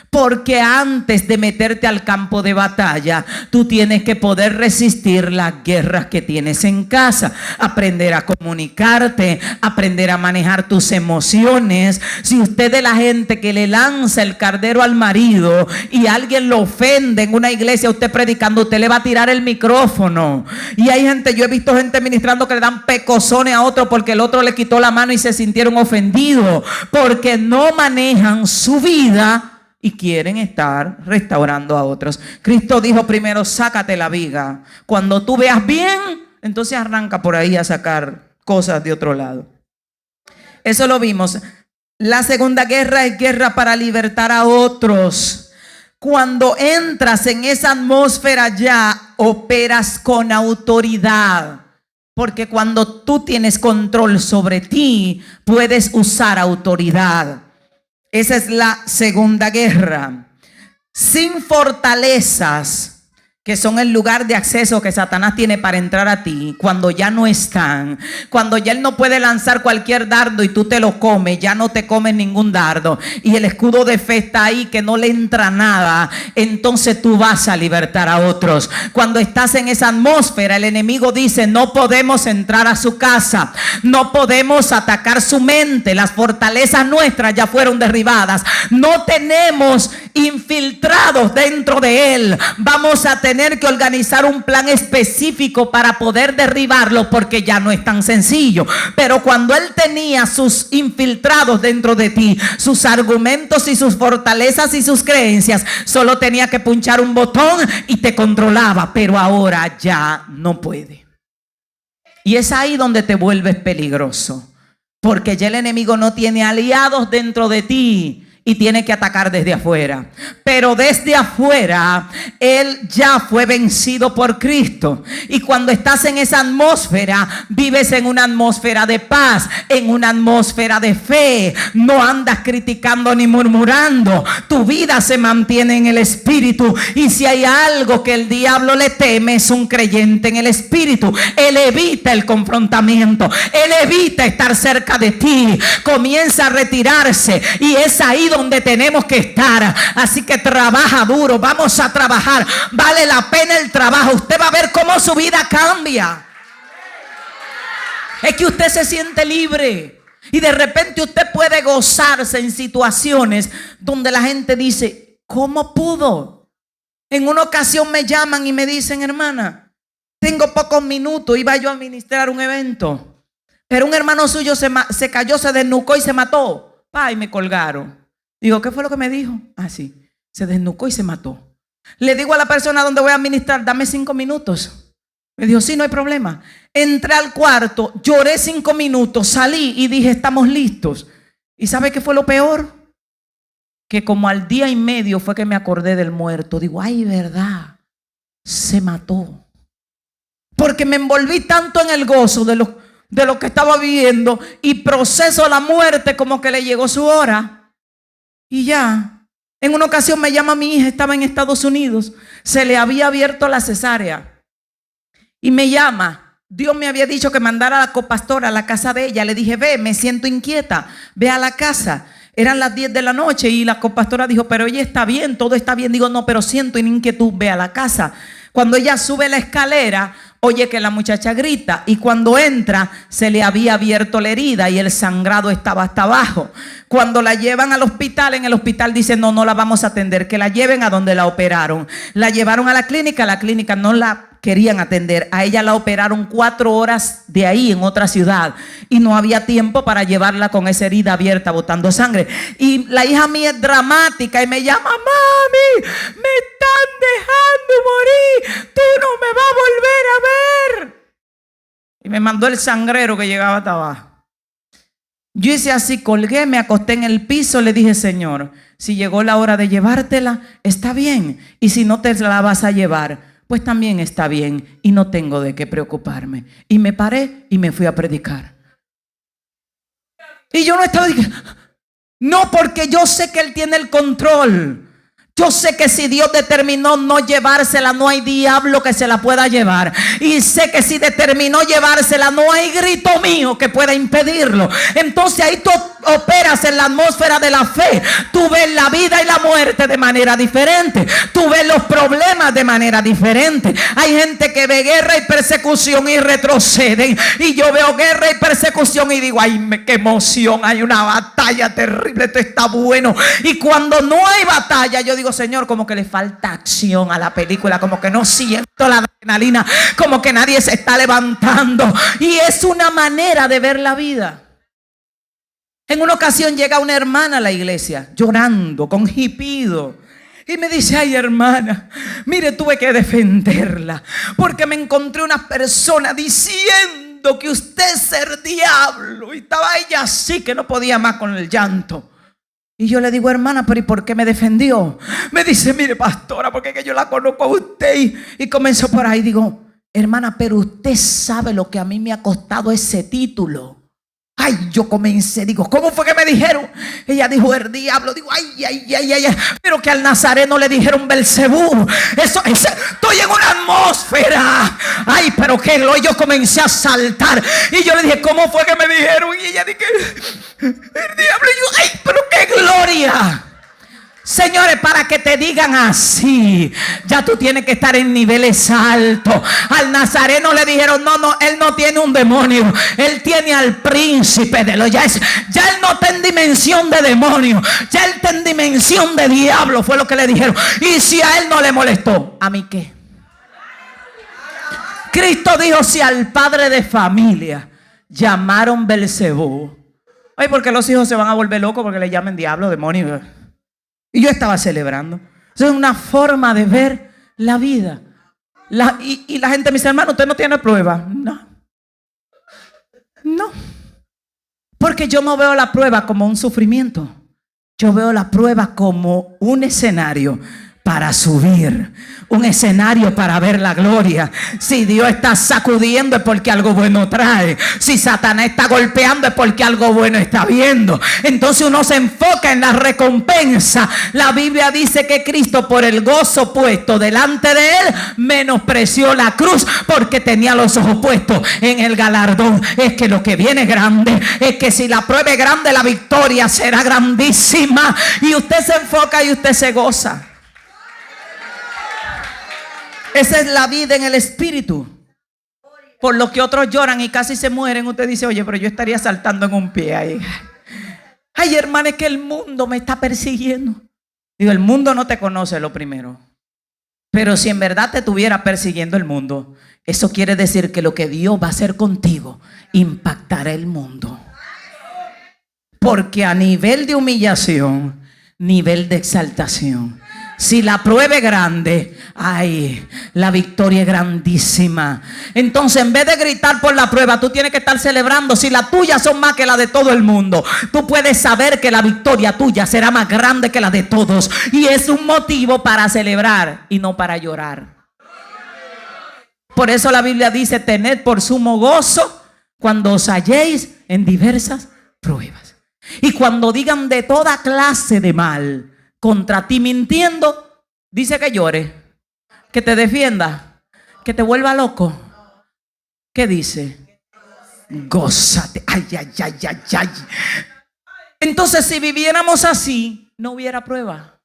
Porque antes de meterte al campo de batalla, tú tienes que poder resistir las guerras que tienes en casa, aprender a comunicarte, aprender a manejar tus emociones. Si usted es la gente que le lanza el cardero al marido y alguien lo ofende en una iglesia, usted predicando, usted le va a tirar el micrófono. Y hay gente, yo he visto gente ministrando que le dan pecosones a otro porque el otro le quitó la mano y se sintieron ofendidos, porque no manejan su vida y quieren estar restaurando a otros. Cristo dijo primero: sácate la viga. Cuando tú veas bien, entonces arranca por ahí a sacar cosas de otro lado. Eso lo vimos. La segunda guerra es guerra para libertar a otros. Cuando entras en esa atmósfera ya operas con autoridad. Porque cuando tú tienes control sobre ti, puedes usar autoridad. Esa es la segunda guerra. Sin fortalezas, que son el lugar de acceso que Satanás tiene para entrar a ti, cuando ya no están, cuando ya él no puede lanzar cualquier dardo y tú te lo comes, ya no te comes ningún dardo y el escudo de fe está ahí que no le entra nada, entonces tú vas a libertar a otros. Cuando estás en esa atmósfera, el enemigo dice: no podemos entrar a su casa, no podemos atacar su mente, las fortalezas nuestras ya fueron derribadas, no tenemos infiltrados dentro de él, vamos a tener que organizar un plan específico para poder derribarlo, porque ya no es tan sencillo. Pero cuando él tenía sus infiltrados dentro de ti, sus argumentos y sus fortalezas y sus creencias, solo tenía que punchar un botón y te controlaba. Pero ahora ya no puede. Y es ahí donde te vuelves peligroso, porque ya el enemigo no tiene aliados dentro de ti y tiene que atacar desde afuera. Pero desde afuera él ya fue vencido por Cristo. Y cuando estás en esa atmósfera, vives en una atmósfera de paz, en una atmósfera de fe. No andas criticando ni murmurando. Tu vida se mantiene en el espíritu. Y si hay algo que el diablo le teme, es un creyente en el espíritu. Él evita el confrontamiento, él evita estar cerca de ti, comienza a retirarse. Y es ahí donde tenemos que estar. Así que trabaja duro, vamos a trabajar, vale la pena el trabajo. Usted va a ver cómo su vida cambia. Es que usted se siente libre. Y de repente usted puede gozarse en situaciones donde la gente dice, ¿cómo pudo? En una ocasión me llaman y me dicen, hermana, tengo pocos minutos, iba yo a administrar un evento, pero un hermano suyo se cayó, se desnucó y se mató. Y me colgaron. Digo, ¿qué fue lo que me dijo? Sí, se desnucó y se mató. Le digo a la persona donde voy a administrar, dame 5 minutos. Me dijo, sí, no hay problema. Entré al cuarto, lloré 5 minutos, salí y dije, estamos listos. ¿Y sabe qué fue lo peor? Que como al día y medio fue que me acordé del muerto. Digo, ay, verdad, se mató. Porque me envolví tanto en el gozo de lo que estaba viviendo y proceso la muerte como que le llegó su hora. Y ya. En una ocasión me llama mi hija, estaba en Estados Unidos, se le había abierto la cesárea y me llama. Dios me había dicho que mandara a la copastora a la casa de ella. Le dije, ve, me siento inquieta, ve a la casa. Eran las 10 de la noche y la copastora dijo, pero ella está bien, todo está bien. Digo, no, pero siento inquietud, ve a la casa. Cuando ella sube la escalera, oye que la muchacha grita, y cuando entra se le había abierto la herida y el sangrado estaba hasta abajo. Cuando la llevan al hospital, en el hospital dicen, no la vamos a atender, que la lleven a donde la operaron. La llevaron a la clínica no la querían atender. A ella la operaron 4 horas de ahí en otra ciudad y no había tiempo para llevarla con esa herida abierta botando sangre. Y la hija mía es dramática y me llama, mami, me están dejando morir, tú no me vas a volver a ver. Y me mandó el sangrero que llegaba hasta abajo. Yo hice así, colgué, me acosté en el piso, le dije, Señor, si llegó la hora de llevártela, está bien, y si no te la vas a llevar, pues también está bien y no tengo de qué preocuparme. Y me paré y me fui a predicar. Y yo no estaba diciendo, no, porque yo sé que Él tiene el control. Yo sé que si Dios determinó no llevársela, no hay diablo que se la pueda llevar. Y sé que si determinó llevársela, no hay grito mío que pueda impedirlo. Entonces ahí tú operas en la atmósfera de la fe. Tú ves la vida y la muerte de manera diferente. Tú ves los problemas de manera diferente. Hay gente que ve guerra y persecución y retroceden. Y yo veo guerra y persecución y digo, ay, qué emoción. Hay una batalla terrible, esto está bueno. Y cuando no hay batalla, yo digo, Señor, como que le falta acción a la película, como que no siento la adrenalina, como que nadie se está levantando. Y es una manera de ver la vida. En una ocasión llega una hermana a la iglesia llorando, con jipido, y me dice, ay, hermana, mire, tuve que defenderla porque me encontré una persona diciendo que usted es el diablo. Y estaba ella así que no podía más con el llanto. Y yo le digo, hermana, pero ¿y por qué me defendió? Me dice, mire, pastora, porque que yo la conozco a usted. Y comenzó por ahí. Digo, hermana, pero usted sabe lo que a mí me ha costado ese título. Ay, yo comencé, digo, ¿cómo fue que me dijeron? Ella dijo, el diablo. Digo, ay. Pero que al Nazareno le dijeron Belcebú. Estoy en una atmósfera. Ay, pero que yo comencé a saltar. Y yo le dije, ¿cómo fue que me dijeron? Y ella dijo, el diablo. Y yo, ay, pero qué gloria. Señores, para que te digan así, ya tú tienes que estar en niveles altos. Al Nazareno le dijeron, no, él no tiene un demonio, él tiene al príncipe de los. Ya él no está en dimensión de demonio, ya él está en dimensión de diablo, fue lo que le dijeron. Y si a él no le molestó, ¿a mí qué? Cristo dijo, si al padre de familia llamaron Belcebú, ay, porque los hijos se van a volver locos porque le llamen diablo, demonio. Y yo estaba celebrando. Eso es una forma de ver la vida. Y la gente me dice, hermano, ¿usted no tiene prueba? No. Porque yo no veo la prueba como un sufrimiento. Yo veo la prueba como un escenario para subir, un escenario para ver la gloria. Si Dios está sacudiendo es porque algo bueno trae. Si Satanás está golpeando es porque algo bueno está viendo. Entonces uno se enfoca en la recompensa. La Biblia dice que Cristo, por el gozo puesto delante de él, menospreció la cruz porque tenía los ojos puestos en el galardón. Es que lo que viene es grande, es que si la prueba es grande, la victoria será grandísima. Y usted se enfoca y usted se goza. Esa es la vida en el espíritu. Por lo que otros lloran y casi se mueren, usted dice, oye, pero yo estaría saltando en un pie ahí. Ay, hermano, es que el mundo me está persiguiendo. Digo, el mundo no te conoce, lo primero. Pero si en verdad te estuviera persiguiendo el mundo, eso quiere decir que lo que Dios va a hacer contigo impactará el mundo. Porque a nivel de humillación, nivel de exaltación. Si la prueba es grande, ay, la victoria es grandísima. Entonces, en vez de gritar por la prueba, tú tienes que estar celebrando. Si las tuyas son más que las de todo el mundo, tú puedes saber que la victoria tuya será más grande que la de todos. Y es un motivo para celebrar y no para llorar. Por eso la Biblia dice, tened por sumo gozo cuando os halléis en diversas pruebas. Y cuando digan de toda clase de mal contra ti mintiendo, dice que llore, que te defienda, que te vuelva loco. ¿Qué dice? Gózate. Ay, ay, ay, ay, ay. Entonces, si viviéramos así, no hubiera prueba.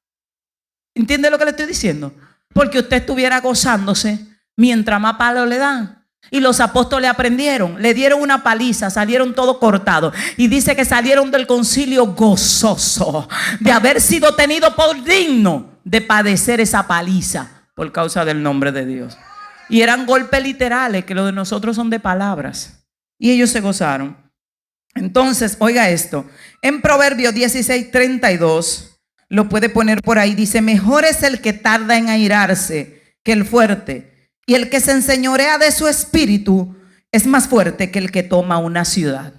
¿Entiende lo que le estoy diciendo? Porque usted estuviera gozándose mientras más palo le dan. Y los apóstoles aprendieron, le dieron una paliza, salieron todos cortados. Y dice que salieron del concilio gozosos de haber sido tenidos por digno de padecer esa paliza por causa del nombre de Dios. Y eran golpes literales, que los de nosotros son de palabras. Y ellos se gozaron. Entonces, oiga esto. En Proverbios 16:32, lo puede poner por ahí, dice, mejor es el que tarda en airarse que el fuerte. Y el que se enseñorea de su espíritu es más fuerte que el que toma una ciudad.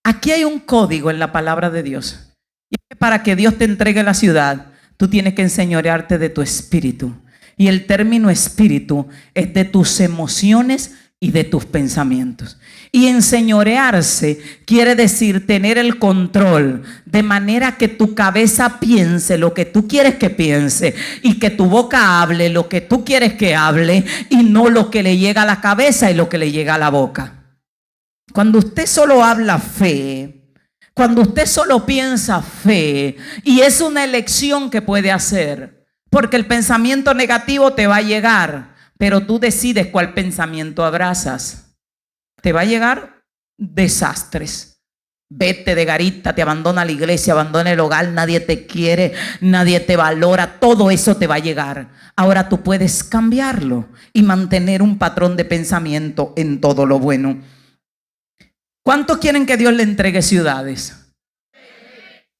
Aquí hay un código en la palabra de Dios. Y para que Dios te entregue la ciudad, tú tienes que enseñorearte de tu espíritu. Y el término espíritu es de tus emociones y de tus pensamientos. Y enseñorearse quiere decir tener el control, de manera que tu cabeza piense lo que tú quieres que piense y que tu boca hable lo que tú quieres que hable y no lo que le llega a la cabeza y lo que le llega a la boca. Cuando usted solo habla fe, cuando usted solo piensa fe, y es una elección que puede hacer, porque el pensamiento negativo te va a llegar, pero tú decides cuál pensamiento abrazas. Te va a llegar desastres. Vete de garita, te abandona la iglesia, abandona el hogar, nadie te quiere, nadie te valora, todo eso te va a llegar. Ahora tú puedes cambiarlo y mantener un patrón de pensamiento en todo lo bueno. ¿Cuántos quieren que Dios le entregue ciudades?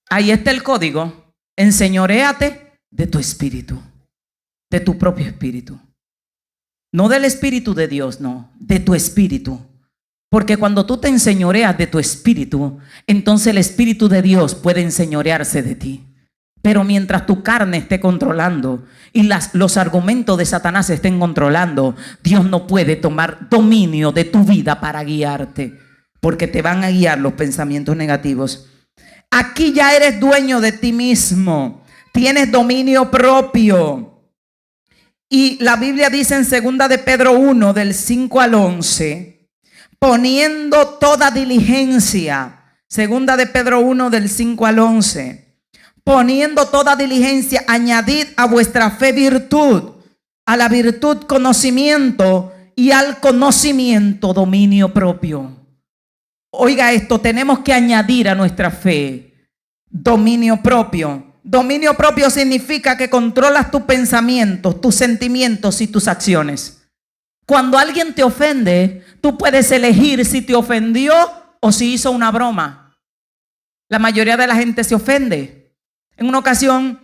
Ahí está el código. Enseñoréate de tu espíritu, de tu propio espíritu. No del espíritu de Dios, no, de tu espíritu. Porque cuando tú te enseñoreas de tu espíritu, entonces el espíritu de Dios puede enseñorearse de ti. Pero mientras tu carne esté controlando y los argumentos de Satanás estén controlando, Dios no puede tomar dominio de tu vida para guiarte, porque te van a guiar los pensamientos negativos. Aquí ya eres dueño de ti mismo, tienes dominio propio. Y la Biblia dice en 2 de Pedro 1, del 5 al 11, poniendo toda diligencia. 2 de Pedro 1, del 5 al 11. Poniendo toda diligencia, añadid a vuestra fe virtud, a la virtud conocimiento y al conocimiento dominio propio. Oiga esto, tenemos que añadir a nuestra fe dominio propio. Dominio propio significa que controlas tus pensamientos, tus sentimientos y tus acciones. Cuando alguien te ofende, tú puedes elegir si te ofendió o si hizo una broma. La mayoría de la gente se ofende. En una ocasión,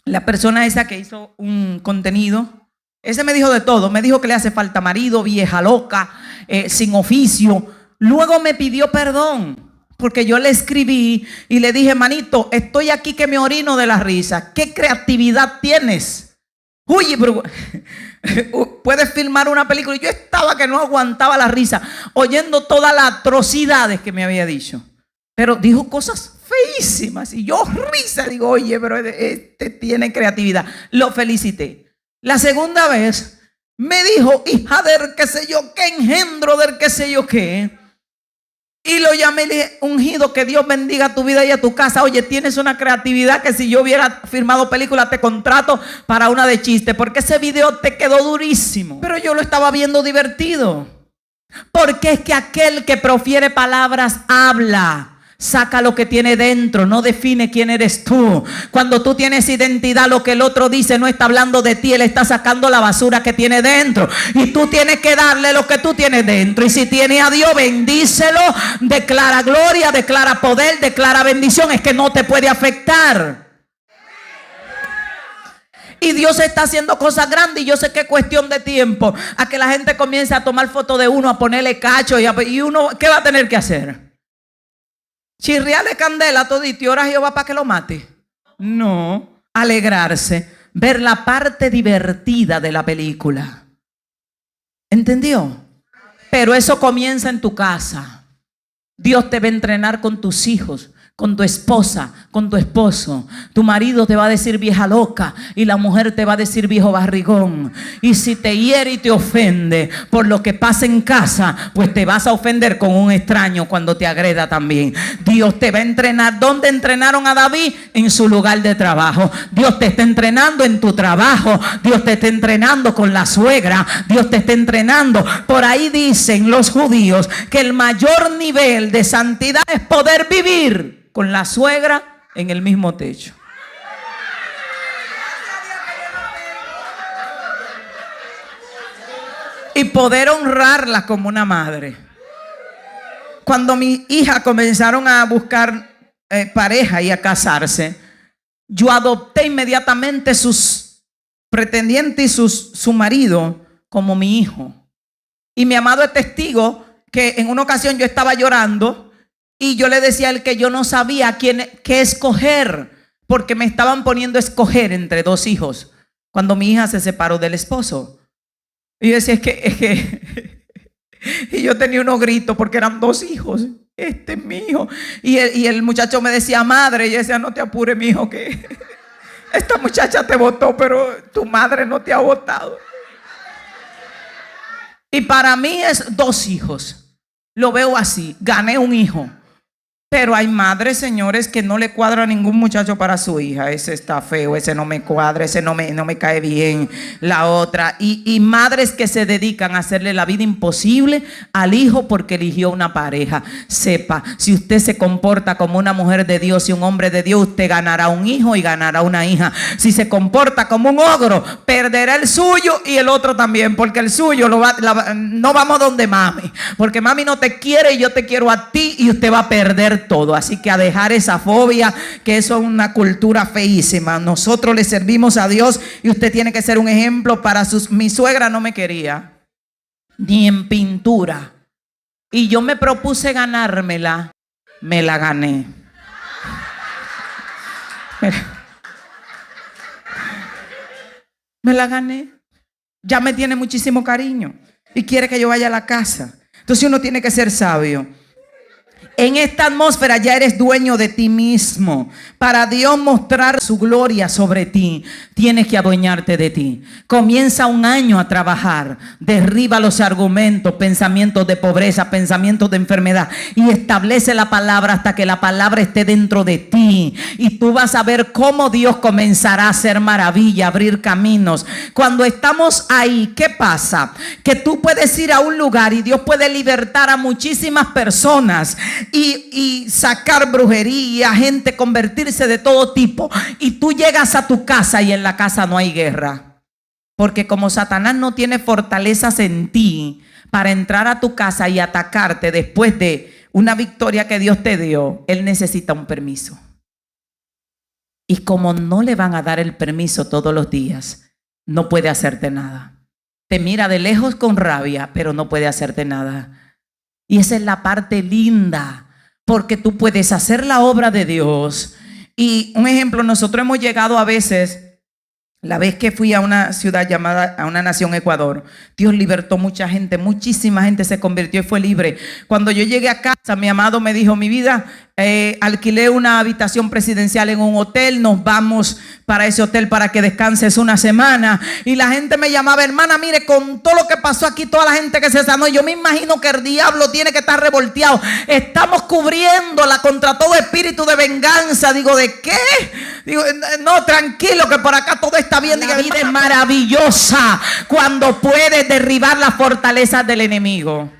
la persona esa que hizo un contenido, ese me dijo de todo. Me dijo que le hace falta marido, vieja loca, sin oficio. Luego me pidió perdón porque yo le escribí y le dije, manito, estoy aquí que me orino de la risa. ¿Qué creatividad tienes? Oye, pero puedes filmar una película. Y yo estaba que no aguantaba la risa oyendo todas las atrocidades que me había dicho. Pero dijo cosas feísimas y yo risa. Digo, oye, pero este tiene creatividad. Lo felicité. La segunda vez me dijo, hija del qué sé yo qué, engendro del qué sé yo qué. Y lo llamé y le dije, ungido, que Dios bendiga tu vida y a tu casa. Oye, tienes una creatividad que si yo hubiera firmado película te contrato para una de chiste, porque ese video te quedó durísimo. Pero yo lo estaba viendo divertido. Porque es que aquel que profiere palabras habla. Saca lo que tiene dentro, no define quién eres tú. Cuando tú tienes identidad, lo que el otro dice no está hablando de ti, él está sacando la basura que tiene dentro. Y tú tienes que darle lo que tú tienes dentro. Y si tiene a Dios, bendícelo, declara gloria, declara poder, declara bendición. Es que no te puede afectar. Y Dios está haciendo cosas grandes y yo sé que es cuestión de tiempo a que la gente comience a tomar fotos de uno, a ponerle cacho y uno, ¿qué va a tener que hacer? Chirriarle candela todito y ora a Jehová para que lo mate. No, alegrarse, ver la parte divertida de la película. ¿Entendió? Pero eso comienza en tu casa. Dios te va a entrenar con tus hijos, con tu esposa, con tu esposo. Tu marido te va a decir vieja loca y la mujer te va a decir viejo barrigón. Y si te hiere y te ofende por lo que pasa en casa, pues te vas a ofender con un extraño cuando te agreda también. Dios te va a entrenar. ¿Dónde entrenaron a David? En su lugar de trabajo. Dios te está entrenando en tu trabajo. Dios te está entrenando con la suegra. Dios te está entrenando. Por ahí dicen los judíos que el mayor nivel de santidad es poder vivir con la suegra en el mismo techo. Y poder honrarla como una madre. Cuando mis hijas comenzaron a buscar pareja y a casarse, yo adopté inmediatamente sus pretendientes y su marido como mi hijo. Y mi amado es testigo que en una ocasión yo estaba llorando y yo le decía a él que yo no sabía qué escoger, porque me estaban poniendo a escoger entre dos hijos cuando mi hija se separó del esposo. Y yo decía, y yo tenía unos gritos porque eran dos hijos. Este es mi hijo. Y el muchacho me decía madre, y yo decía, no te apures, mi hijo, que esta muchacha te votó, pero tu madre no te ha votado. Y para mí es dos hijos. Lo veo así, gané un hijo. Pero hay madres, señores, que no le cuadra a ningún muchacho para su hija. Ese está feo, ese no me cuadra, ese no me cae bien. La otra. Y madres que se dedican a hacerle la vida imposible al hijo porque eligió una pareja. Sepa, si usted se comporta como una mujer de Dios y un hombre de Dios, usted ganará un hijo y ganará una hija. Si se comporta como un ogro, perderá el suyo y el otro también. Porque el suyo no vamos donde mami. Porque mami no te quiere y yo te quiero a ti y usted va a perder todo. Así que a dejar esa fobia, que eso es una cultura feísima. Nosotros le servimos a Dios y usted tiene que ser un ejemplo para mi suegra no me quería ni en pintura y yo me propuse ganármela, me la gané. Me la gané. Ya me tiene muchísimo cariño y quiere que yo vaya a la casa. Entonces uno tiene que ser sabio. En esta atmósfera ya eres dueño de ti mismo. Para Dios mostrar su gloria sobre ti, tienes que adueñarte de ti. Comienza un año a trabajar. Derriba los argumentos, pensamientos de pobreza, pensamientos de enfermedad y establece la palabra hasta que la palabra esté dentro de ti. Y tú vas a ver cómo Dios comenzará a hacer maravilla, abrir caminos. Cuando estamos ahí, ¿qué pasa? Que tú puedes ir a un lugar y Dios puede libertar a muchísimas personas. Y sacar brujería, gente convertirse de todo tipo. Y tú llegas a tu casa y en la casa no hay guerra. Porque como Satanás no tiene fortalezas en ti para entrar a tu casa y atacarte después de una victoria que Dios te dio, él necesita un permiso. Y como no le van a dar el permiso todos los días, no puede hacerte nada. Te mira de lejos con rabia, pero no puede hacerte nada. Y esa es la parte linda, porque tú puedes hacer la obra de Dios. Y un ejemplo, nosotros hemos llegado a veces, la vez que fui a una ciudad llamada, a una nación, Ecuador, Dios libertó mucha gente, muchísima gente se convirtió y fue libre. Cuando yo llegué a casa, mi amado me dijo, mi vida, alquilé una habitación presidencial en un hotel, nos vamos para ese hotel para que descanses una semana. Y la gente me llamaba, hermana, mire, con todo lo que pasó aquí, toda la gente que se sanó, yo me imagino que el diablo tiene que estar revolteado. Estamos cubriéndola contra todo espíritu de venganza. Digo, ¿de qué? Digo, no, tranquilo, que por acá todo está bien. La vida es maravillosa cuando puedes derribar las fortalezas del enemigo.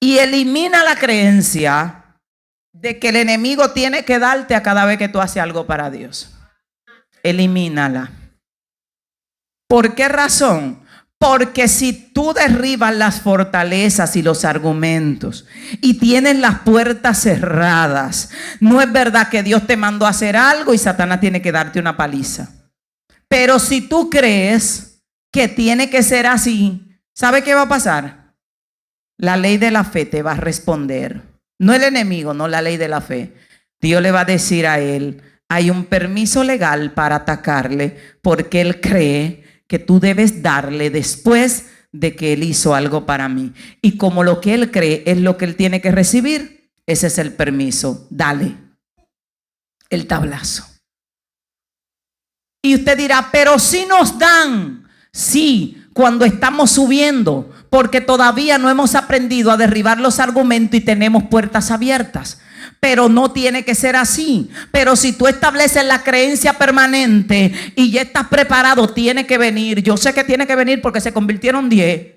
y elimina la creencia de que el enemigo tiene que darte a cada vez que tú haces algo para Dios. Elimínala. ¿Por qué razón? Porque si tú derribas las fortalezas y los argumentos y tienes las puertas cerradas, no es verdad que Dios te mandó a hacer algo y Satanás tiene que darte una paliza. Pero si tú crees que tiene que ser así, ¿sabe qué va a pasar? La ley de la fe te va a responder. No el enemigo, no la ley de la fe. Dios le va a decir a él, hay un permiso legal para atacarle porque él cree que tú debes darle después de que él hizo algo para mí. Y como lo que él cree es lo que él tiene que recibir, ese es el permiso. Dale el tablazo. Y usted dirá, pero si nos dan. Sí, cuando estamos subiendo, porque todavía no hemos aprendido a derribar los argumentos y tenemos puertas abiertas. Pero no tiene que ser así. Pero si tú estableces la creencia permanente y ya estás preparado, tiene que venir. Yo sé que tiene que venir porque se convirtieron 10.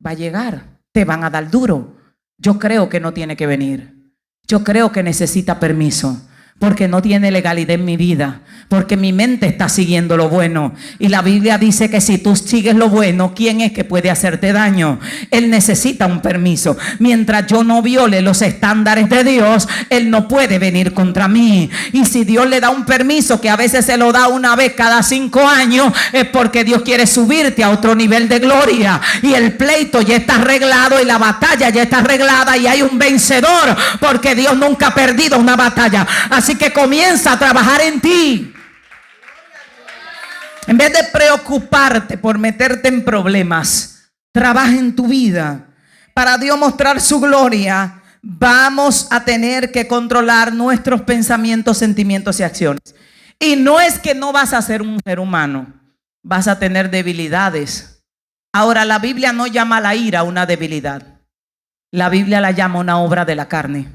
Va a llegar. Te van a dar duro. Yo creo que no tiene que venir. Yo creo que necesita permiso. Porque no tiene legalidad en mi vida. Porque mi mente está siguiendo lo bueno. Y la Biblia dice que si tú sigues lo bueno, ¿quién es que puede hacerte daño? Él necesita un permiso. Mientras yo no viole los estándares de Dios, Él no puede venir contra mí. Y si Dios le da un permiso, que a veces se lo da una vez cada 5 años, es porque Dios quiere subirte a otro nivel de gloria. Y el pleito ya está arreglado y la batalla ya está arreglada y hay un vencedor. Porque Dios nunca ha perdido una batalla. Así que comienza a trabajar en ti. En vez de preocuparte por meterte en problemas, trabaja en tu vida. Para Dios mostrar su gloria, vamos a tener que controlar nuestros pensamientos, sentimientos y acciones. Y no es que no vas a ser un ser humano, vas a tener debilidades. Ahora, la Biblia no llama a la ira una debilidad. La Biblia la llama una obra de la carne,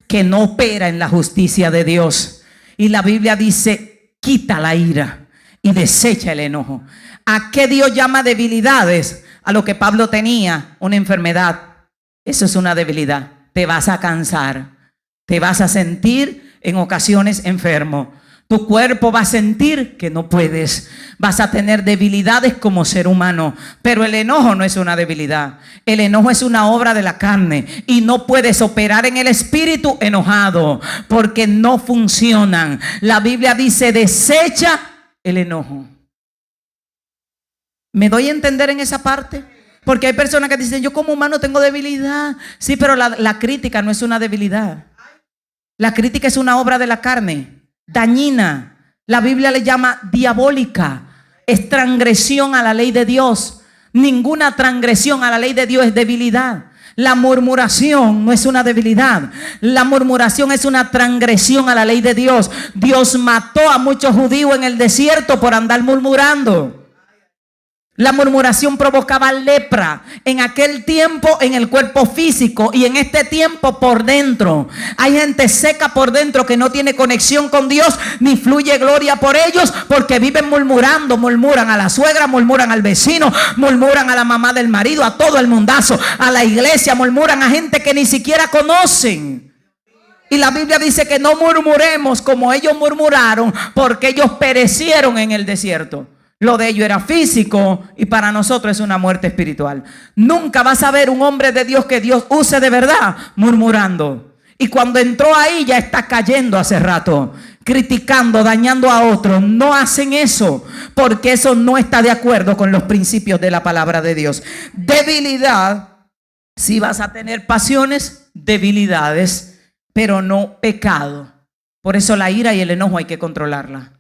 que no opera en la justicia de Dios. Y la Biblia dice, quita la ira y desecha el enojo. ¿A qué Dios llama debilidades? A lo que Pablo tenía, una enfermedad. Eso es una debilidad. Te vas a cansar, te vas a sentir en ocasiones enfermo. Tu cuerpo va a sentir que no puedes. Vas a tener debilidades como ser humano. Pero el enojo no es una debilidad. El enojo es una obra de la carne. Y no puedes operar en el espíritu enojado, porque no funcionan. La Biblia dice, desecha el enojo. ¿Me doy a entender en esa parte? Porque hay personas que dicen, yo como humano tengo debilidad. Sí, pero la crítica no es una debilidad. La crítica es una obra de la carne, dañina. La Biblia le llama diabólica. Es transgresión a la ley de Dios. Ninguna transgresión a la ley de Dios es debilidad. La murmuración no es una debilidad. La murmuración es una transgresión a la ley de Dios. Dios mató a muchos judíos en el desierto por andar murmurando. La murmuración provocaba lepra en aquel tiempo en el cuerpo físico y en este tiempo por dentro. Hay gente seca por dentro que no tiene conexión con Dios ni fluye gloria por ellos porque viven murmurando. Murmuran a la suegra, murmuran al vecino, murmuran a la mamá del marido, a todo el mundazo, a la iglesia, murmuran a gente que ni siquiera conocen. Y la Biblia dice que no murmuremos como ellos murmuraron porque ellos perecieron en el desierto. Lo de ellos era físico y para nosotros es una muerte espiritual. Nunca vas a ver un hombre de Dios que Dios use de verdad murmurando. Y cuando entró ahí ya está cayendo hace rato, criticando, dañando a otros. No hacen eso porque eso no está de acuerdo con los principios de la palabra de Dios. Debilidad, si vas a tener pasiones, debilidades, pero no pecado. Por eso la ira y el enojo hay que controlarla.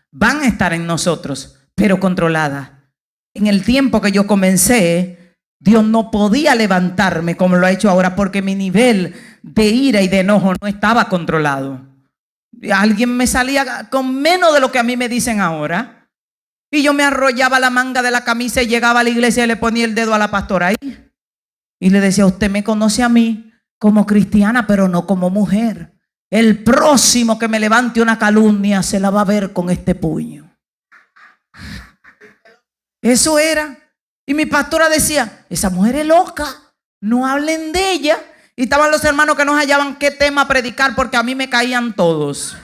Van a estar en nosotros, pero controlada. En el tiempo que yo comencé, Dios no podía levantarme como lo ha hecho ahora porque mi nivel de ira y de enojo no estaba controlado. Alguien me salía con menos de lo que a mí me dicen ahora y yo me arrollaba la manga de la camisa y llegaba a la iglesia y le ponía el dedo a la pastora ahí y le decía, usted me conoce a mí como cristiana pero no como mujer. El próximo que me levante una calumnia se la va a ver con este puño. Eso era. Y mi pastora decía, esa mujer es loca. no hablen de ella. Y estaban los hermanos que no hallaban qué tema predicar porque a mí me caían todos.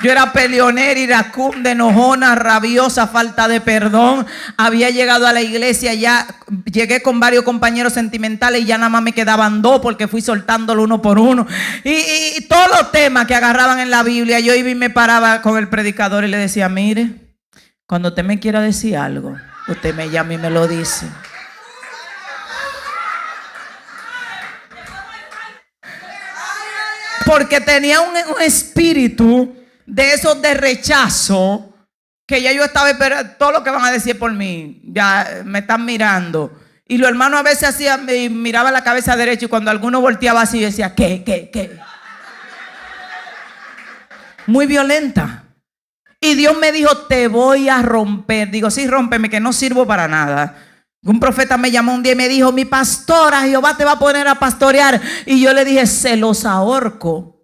Yo era peleonera, iracunda, enojona, rabiosa, falta de perdón. Había llegado a la iglesia, ya llegué con varios compañeros sentimentales y ya nada más me quedaban dos porque fui soltándolo uno por uno. Y todos los temas que agarraban en la Biblia, yo iba y me paraba con el predicador y le decía: mire, cuando usted me quiera decir algo, usted me llama y me lo dice. Porque tenía un espíritu de esos de rechazo, que ya yo estaba esperando todo lo que van a decir por mí. Ya me están mirando. Y los hermanos a veces hacían, miraba la cabeza derecha, y cuando alguno volteaba así, yo decía: ¿qué? Muy violenta. Y Dios me dijo: te voy a romper. Digo: sí, rómpeme, que no sirvo para nada. Un profeta me llamó un día y me dijo: mi pastora, Jehová te va a poner a pastorear. Y yo le dije: se los ahorco.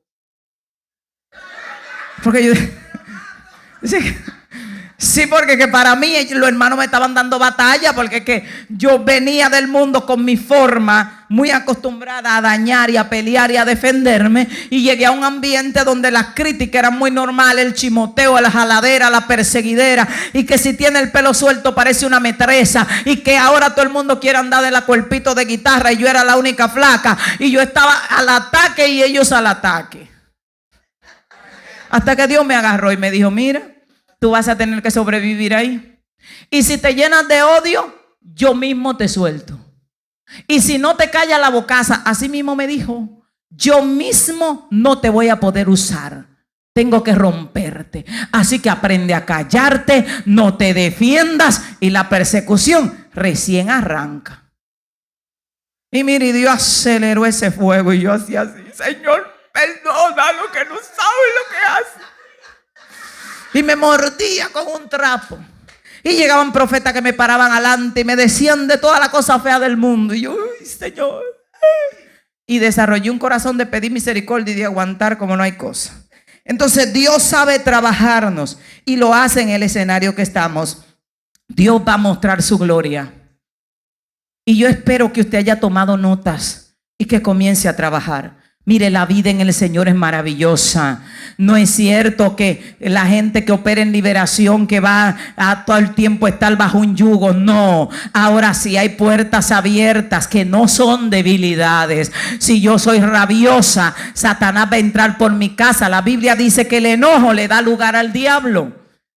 Porque yo sí, porque que para mí los hermanos me estaban dando batalla, porque que yo venía del mundo con mi forma muy acostumbrada a dañar y a pelear y a defenderme, y llegué a un ambiente donde las críticas eran muy normales, el chimoteo, la jaladera, la perseguidera, y que si tiene el pelo suelto parece una metresa, y que ahora todo el mundo quiere andar de la cuerpito de guitarra, y yo era la única flaca, y yo estaba al ataque y ellos al ataque. Hasta que Dios me agarró y me dijo: mira, tú vas a tener que sobrevivir ahí. Y si te llenas de odio, yo mismo te suelto. Y si no te callas la bocaza, así mismo me dijo, yo mismo no te voy a poder usar. Tengo que romperte. Así que aprende a callarte, no te defiendas, y la persecución recién arranca. Y mire, y Dios aceleró ese fuego y yo hacía así: Señor, perdona lo que no sabe lo que hace. Y me mordía con un trapo. Y llegaban profetas que me paraban adelante y me decían de toda la cosa fea del mundo. Y yo: uy, Señor. Y desarrollé un corazón de pedir misericordia y de aguantar como no hay cosa. Entonces Dios sabe trabajarnos y lo hace en el escenario que estamos. Dios va a mostrar su gloria. Y yo espero que usted haya tomado notas y que comience a trabajar. Mire, la vida en el Señor es maravillosa. No es cierto que la gente que opera en liberación, que va a todo el tiempo estar bajo un yugo. No, ahora sí hay puertas abiertas que no son debilidades. Si yo soy rabiosa, Satanás va a entrar por mi casa. La Biblia dice que el enojo le da lugar al diablo.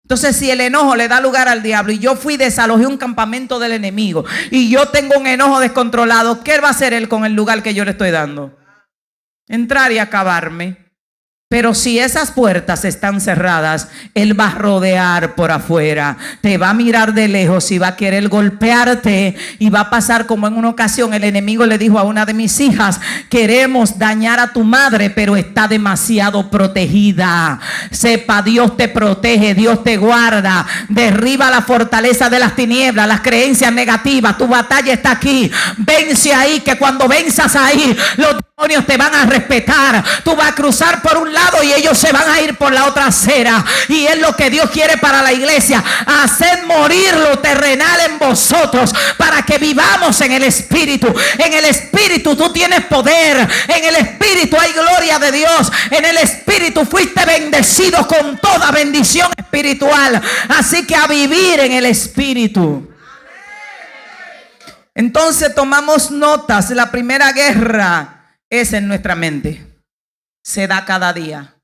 Entonces, si el enojo le da lugar al diablo y yo fui y desalojé un campamento del enemigo y yo tengo un enojo descontrolado, ¿qué va a hacer él con el lugar que yo le estoy dando? Entrar y acabarme. Pero si esas puertas están cerradas, Él va a rodear por afuera, te va a mirar de lejos y va a querer golpearte. Y va a pasar como en una ocasión el enemigo le dijo a una de mis hijas: queremos dañar a tu madre, pero está demasiado protegida. Sepa, Dios te protege, Dios te guarda. Derriba la fortaleza de las tinieblas, las creencias negativas. Tu batalla está aquí. Vence ahí, que cuando venzas ahí, los demonios te van a respetar. Tú vas a cruzar por un lado y ellos se van a ir por la otra acera. Y es lo que Dios quiere para la iglesia: hacer morir lo terrenal en vosotros para que vivamos en el Espíritu. En el Espíritu tú tienes poder, en el Espíritu hay gloria de Dios, en el Espíritu fuiste bendecido con toda bendición espiritual. Así que a vivir en el Espíritu. Entonces tomamos notas. La primera guerra es en nuestra mente. Se da cada día.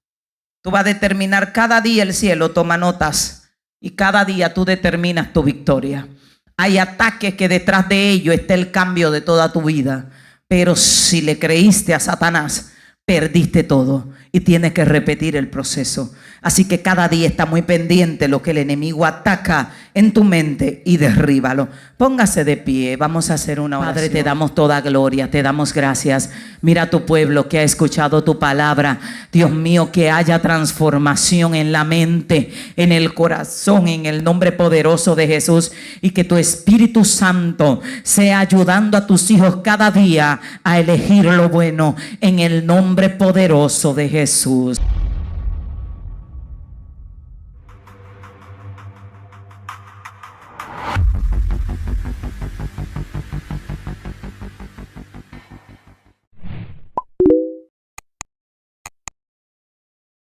Tú vas a determinar cada día el cielo. Toma notas. Y cada día tú determinas tu victoria. Hay ataques que detrás de ello está el cambio de toda tu vida. Pero si le creíste a Satanás, perdiste todo. Y tienes que repetir el proceso. Así que cada día está muy pendiente lo que el enemigo ataca en tu mente y derríbalo. Póngase de pie, vamos a hacer una oración. Padre, te damos toda gloria, te damos gracias. Mira a tu pueblo que ha escuchado tu palabra. Dios mío, que haya transformación en la mente, en el corazón, en el nombre poderoso de Jesús. Y que tu Espíritu Santo sea ayudando a tus hijos cada día a elegir lo bueno en el nombre poderoso de Jesús.